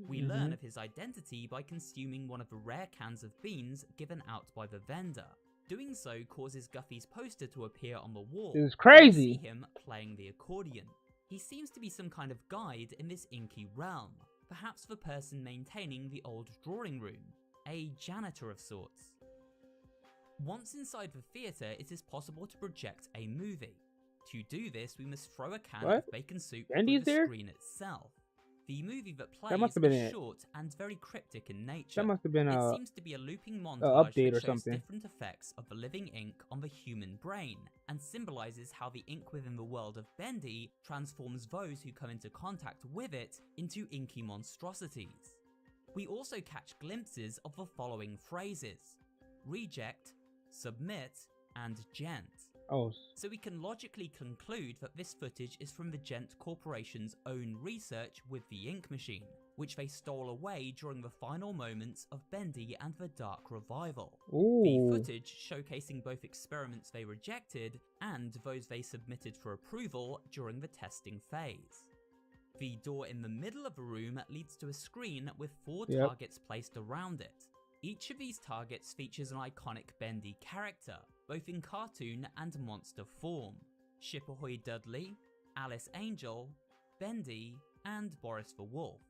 We learn of his identity by consuming one of the rare cans of beans given out by the vendor. Doing so causes Guffy's poster to appear on the wall. This is crazy. We see him playing the accordion. He seems to be some kind of guide in this inky realm, perhaps the person maintaining the old drawing room, a janitor of sorts. Once inside the theatre, it is possible to project a movie. To do this, we must throw a can of bacon soup through the screen itself. The movie that plays is short and very cryptic in nature. That must have been it seems to be a looping montage update that or shows something. different effects of the living ink on the human brain, and symbolizes how the ink within the world of Bendy transforms those who come into contact with it into inky monstrosities. We also catch glimpses of the following phrases: reject, submit, and gent. So we can logically conclude that this footage is from the Gent Corporation's own research with the ink machine, which they stole away during the final moments of Bendy and the Dark Revival. The footage showcasing both experiments they rejected and those they submitted for approval during the testing phase. The door in the middle of the room leads to a screen with 4 targets placed around it. Each of these targets features an iconic Bendy character, both in cartoon and monster form: Shipperhoy Dudley, Alice Angel, Bendy, and Boris the Wolf.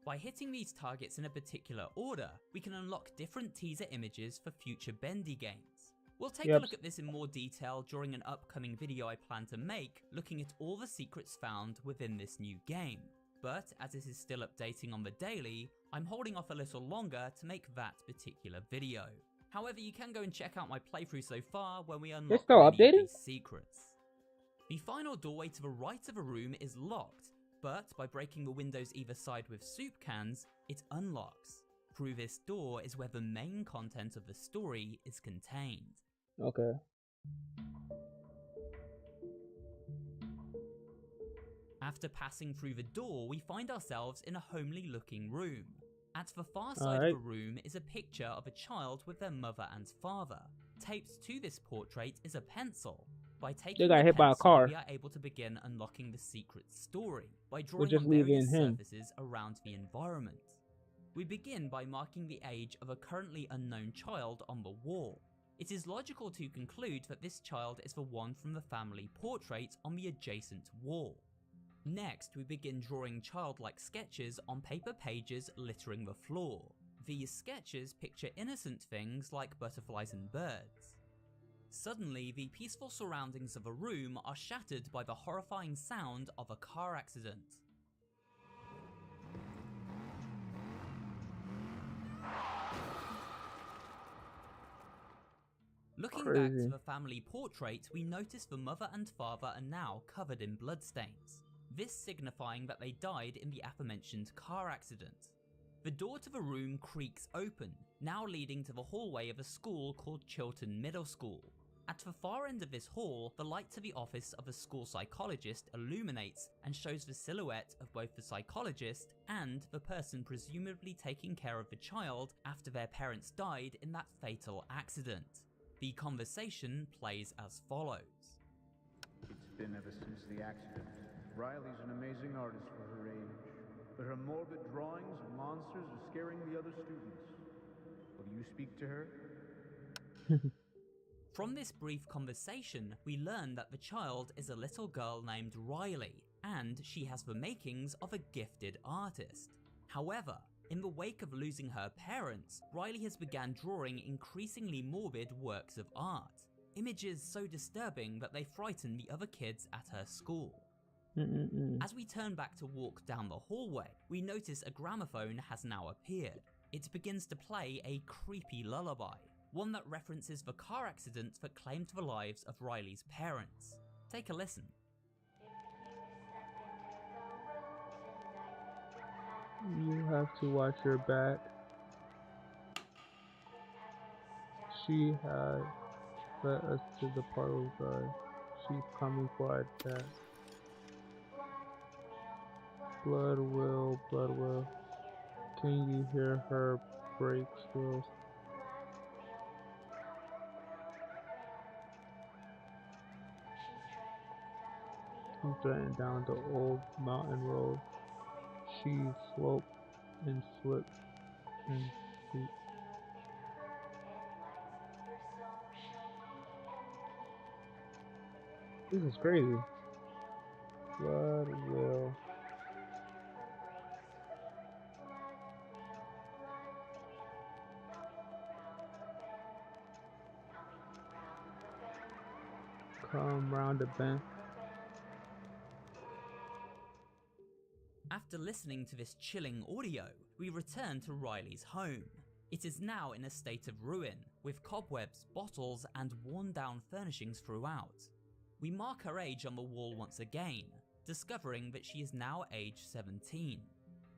By hitting these targets in a particular order, we can unlock different teaser images for future Bendy games. We'll take a look at this in more detail during an upcoming video I plan to make, looking at all the secrets found within this new game. But as this is still updating on the daily, I'm holding off a little longer to make that particular video. However, you can go and check out my playthrough so far where we unlock many of these secrets. The final doorway to the right of a room is locked, but by breaking the windows either side with soup cans, it unlocks. Through this door is where the main content of the story is contained. Okay. After passing through the door, we find ourselves in a homely looking room. At the far side of the room is a picture of a child with their mother and father. Taped to this portrait is a pencil. By taking the pencil, we are able to begin unlocking the secret story by drawing on various surfaces around the environment. We begin by marking the age of a currently unknown child on the wall. It is logical to conclude that this child is the one from the family portrait on the adjacent wall. Next, we begin drawing childlike sketches on paper pages littering the floor. These sketches picture innocent things like butterflies and birds. Suddenly, the peaceful surroundings of a room are shattered by the horrifying sound of a car accident. Looking back to the family portrait, we notice the mother and father are now covered in bloodstains, this signifying that they died in the aforementioned car accident. The door to the room creaks open, now leading to the hallway of a school called Chilton Middle School. At the far end of this hall, the light to the office of a school psychologist illuminates and shows the silhouette of both the psychologist and the person presumably taking care of the child after their parents died in that fatal accident. The conversation plays as follows. It's been ever since the accident. Riley's an amazing artist for her age, but her morbid drawings of monsters are scaring the other students. Will you speak to her? From this brief conversation, we learn that the child is a little girl named Riley, and she has the makings of a gifted artist. However, in the wake of losing her parents, Riley has begun drawing increasingly morbid works of art, images so disturbing that they frighten the other kids at her school. As we turn back to walk down the hallway, we notice a gramophone has now appeared. It begins to play a creepy lullaby, one that references the car accident that claimed the lives of Riley's parents. Take a listen. You have to watch your back. She has led us to the portal guard. She's coming for our attack. Blood will. Can you hear her break still? She's threading down the old mountain road. She sloped and slipped and steep. This is crazy. Blood will. Come round the bend. After listening to this chilling audio, we return to Riley's home. It is now in a state of ruin, with cobwebs, bottles, and worn down furnishings throughout. We mark her age on the wall once again, discovering that she is now age 17.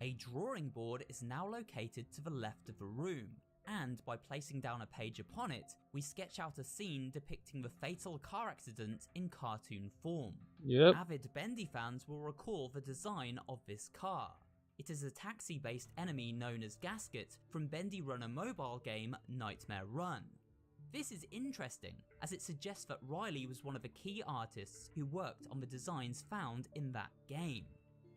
A drawing board is now located to the left of the room, and by placing down a page upon it, we sketch out a scene depicting the fatal car accident in cartoon form. Yep. Avid Bendy fans will recall the design of this car. It is a taxi-based enemy known as Gasket from Bendy Runner mobile game Nightmare Run. This is interesting, as it suggests that Riley was one of the key artists who worked on the designs found in that game.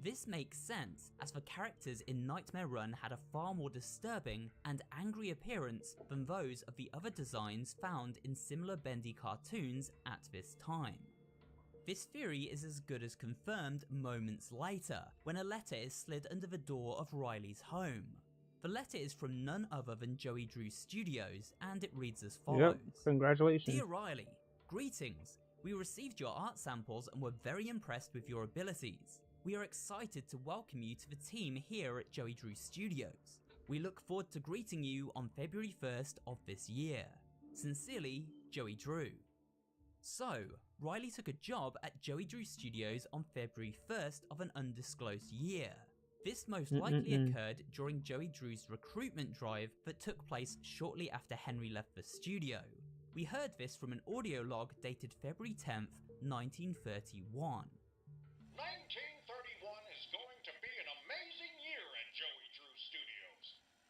This makes sense, as the characters in Nightmare Run had a far more disturbing and angry appearance than those of the other designs found in similar Bendy cartoons at this time. This theory is as good as confirmed moments later, when a letter is slid under the door of Riley's home. The letter is from none other than Joey Drew Studios, and it reads as follows. Yep. Congratulations. Dear Riley, greetings. We received your art samples and were very impressed with your abilities. We are excited to welcome you to the team here at Joey Drew Studios. We look forward to greeting you on February 1st of this year. Sincerely, Joey Drew. So, Riley took a job at Joey Drew Studios on February 1st of an undisclosed year. This most likely occurred during Joey Drew's recruitment drive that took place shortly after Henry left the studio. We heard this from an audio log dated February 10th, 1931. 1931 is going to be an amazing year at Joey Drew Studios.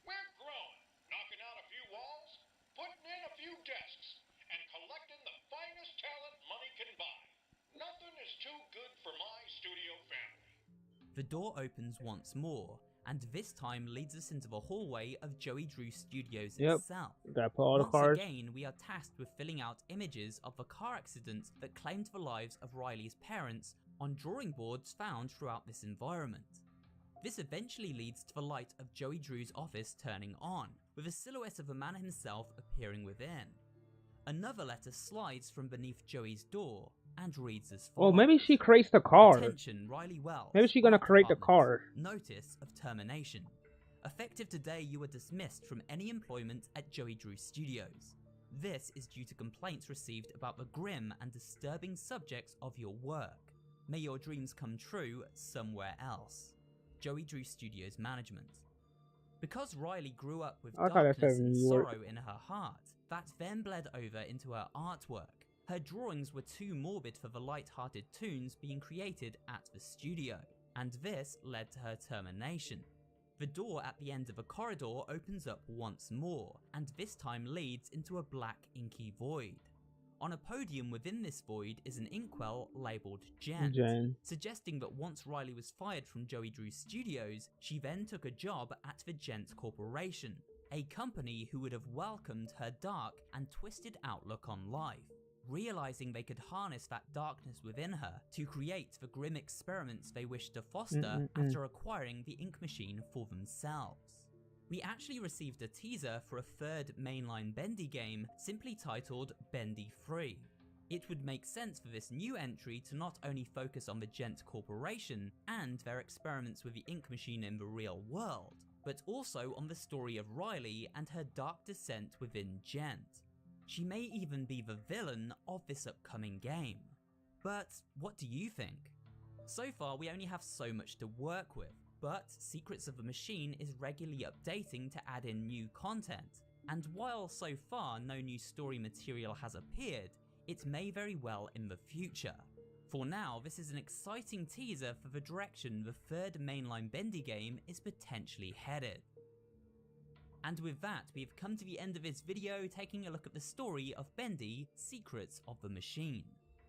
We're growing, knocking out a few walls, putting in a few desks, and collecting the finest talent money can buy. Nothing is too good for my studio family. The door opens once more, and this time leads us into the hallway of Joey Drew Studios Yep. itself. Gotta put all the Once cards. again, we are tasked with filling out images of the car accident that claimed the lives of Riley's parents on drawing boards found throughout this environment. This eventually leads to the light of Joey Drew's office turning on, with a silhouette of the man himself appearing within. Another letter slides from beneath Joey's door and reads as follows. Oh, maybe she creates the car. Attention, Riley Wells. Maybe she's gonna Art create the Department. car. Notice of termination. Effective today, you are dismissed from any employment at Joey Drew Studios. This is due to complaints received about the grim and disturbing subjects of your work. May your dreams come true somewhere else. Joey Drew Studios management. Because Riley grew up with I thought that darkness said and New York. sorrow in her heart, that then bled over into her artwork. Her drawings were too morbid for the light-hearted toons being created at the studio, and this led to her termination. The door at the end of a corridor opens up once more, and this time leads into a black inky void. On a podium within this void is an inkwell labelled Gent, suggesting that once Riley was fired from Joey Drew Studios, she then took a job at the Gent Corporation, a company who would have welcomed her dark and twisted outlook on life, realizing they could harness that darkness within her to create the grim experiments they wished to foster after acquiring the ink machine for themselves. We actually received a teaser for a third mainline Bendy game simply titled Bendy 3. It would make sense for this new entry to not only focus on the Gent Corporation and their experiments with the ink machine in the real world, but also on the story of Riley and her dark descent within Gent. She may even be the villain of this upcoming game. But what do you think? So far we only have so much to work with, but Secrets of the Machine is regularly updating to add in new content, and while so far no new story material has appeared, it may very well in the future. For now, this is an exciting teaser for the direction the third mainline Bendy game is potentially headed. And with that, we have come to the end of this video taking a look at the story of Bendy, Secrets of the Machine.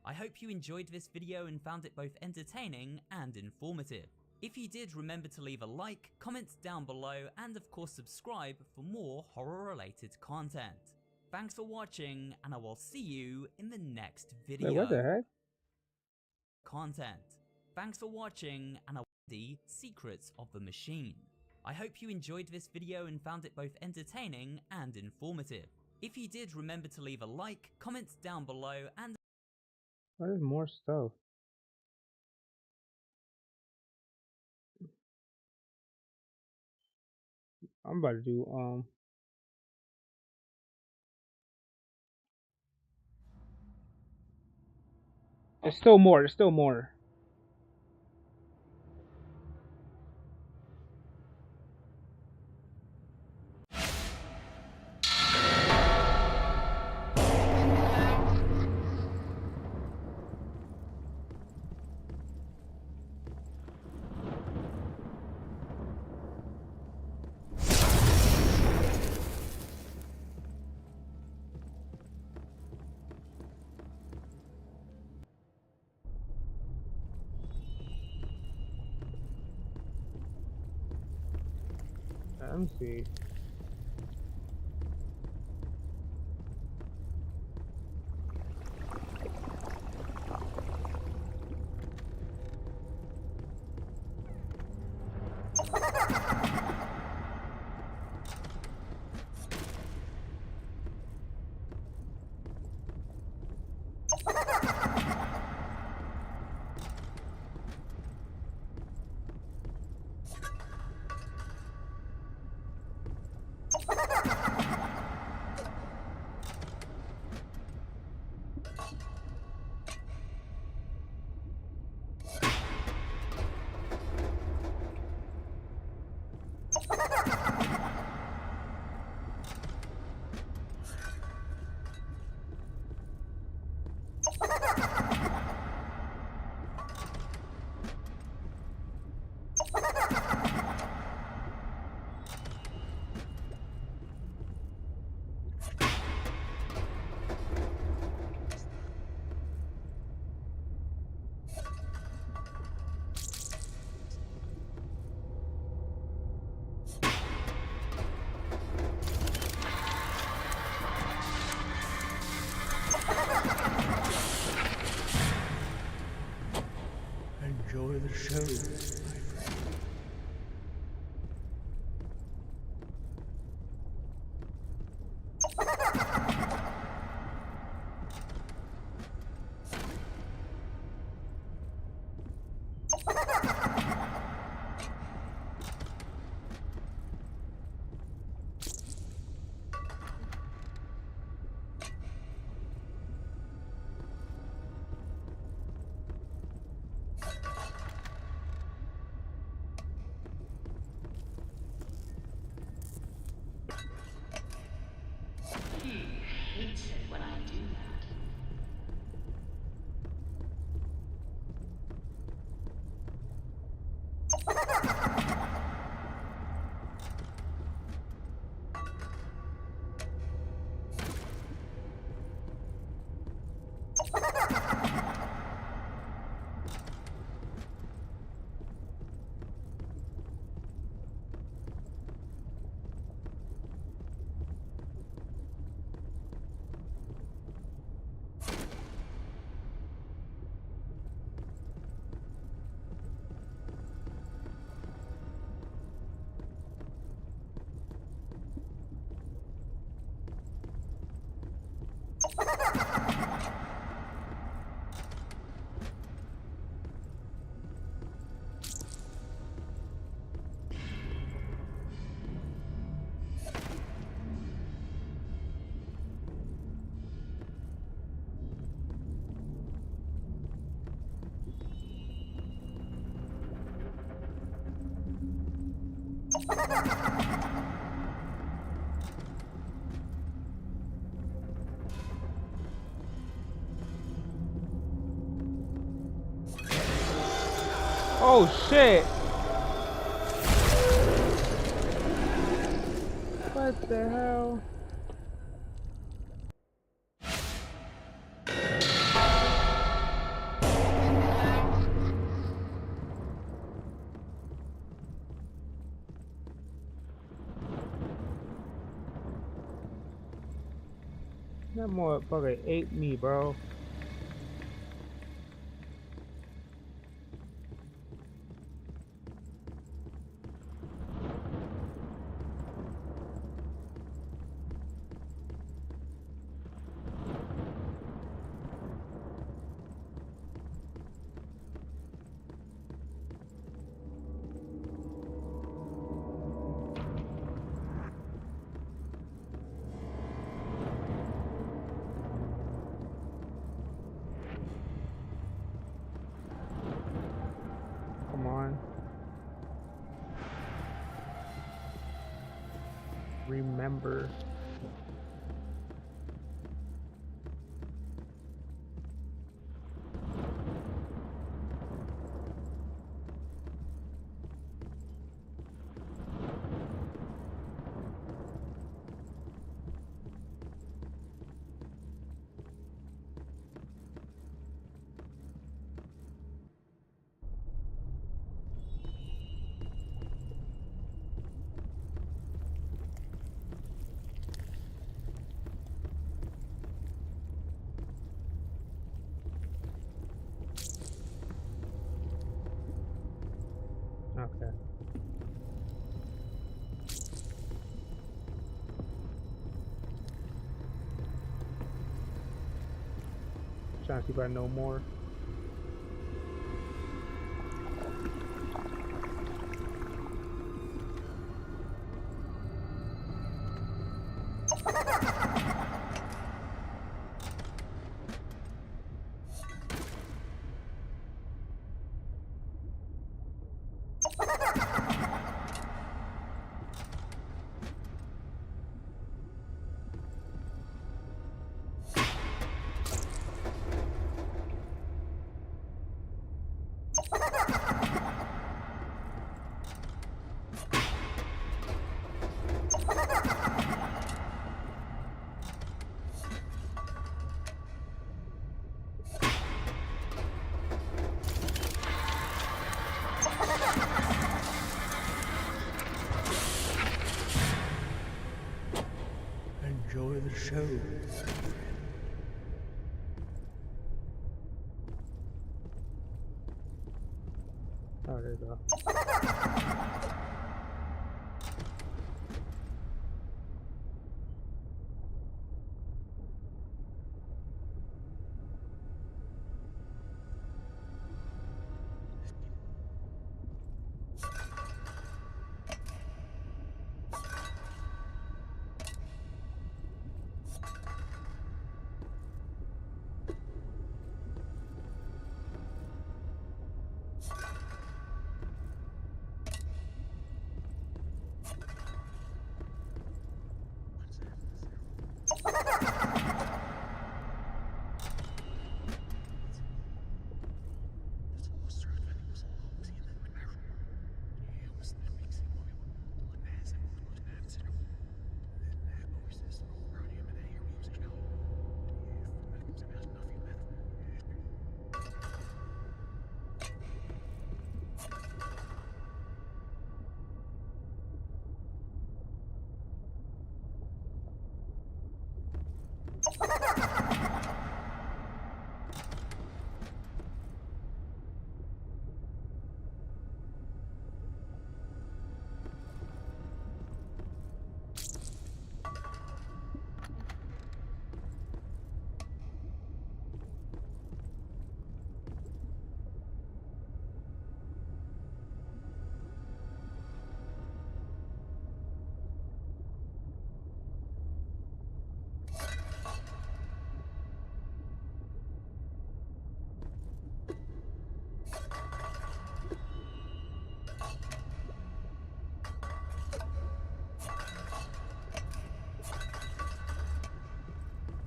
I hope you enjoyed this video and found it both entertaining and informative. If you did, remember to leave a like, comment down below, and of course subscribe for more horror-related content. Thanks for watching, and I will see you in the next video. Wait, what the heck? Content. Thanks for watching, and I will see Secrets of the Machine. I hope you enjoyed this video and found it both entertaining and informative. If you did, remember to leave a like, comment down below, and There's more stuff. I'm about to do There's still more, there's still more. Let me see. the show, my friend. He hates it when I do that. Oh shit! What the hell? That motherfucker ate me, bro. Come on. Remember. Okay. Trying to see if I know more. Enjoy the show.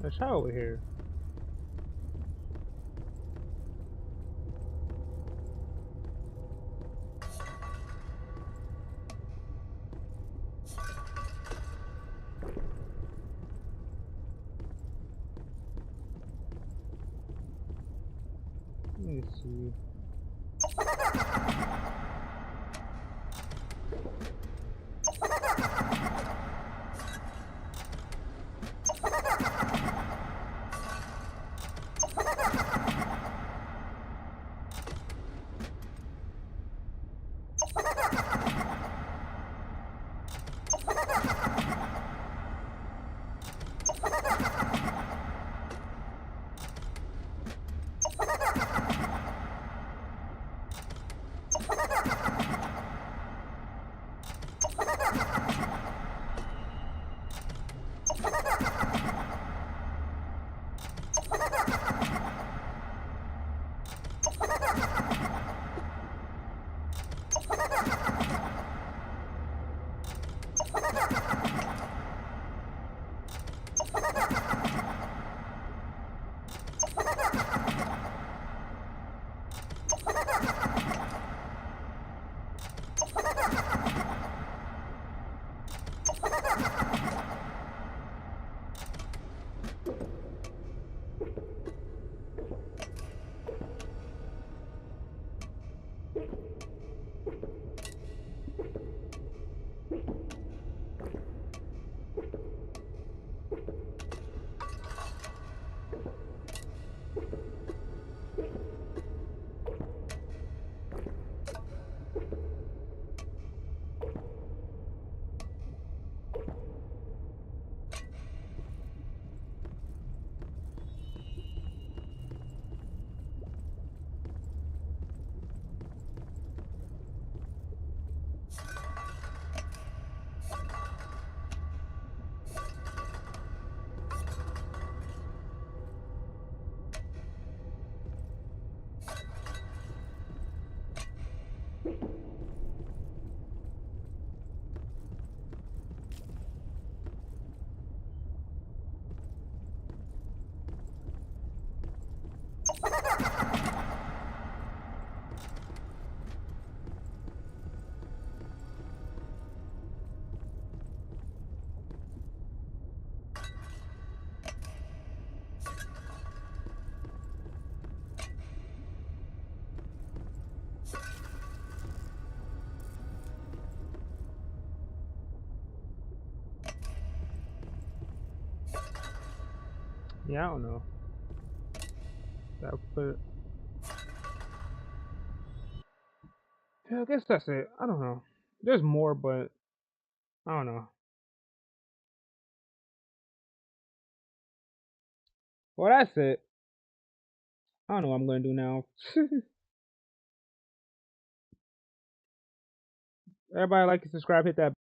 Let's try over here. Let me see. Yeah, I don't know. That put. Yeah, I guess that's it. I don't know. There's more, but I don't know. Well, that's it. I don't know what I'm gonna do now. Everybody like and subscribe, hit that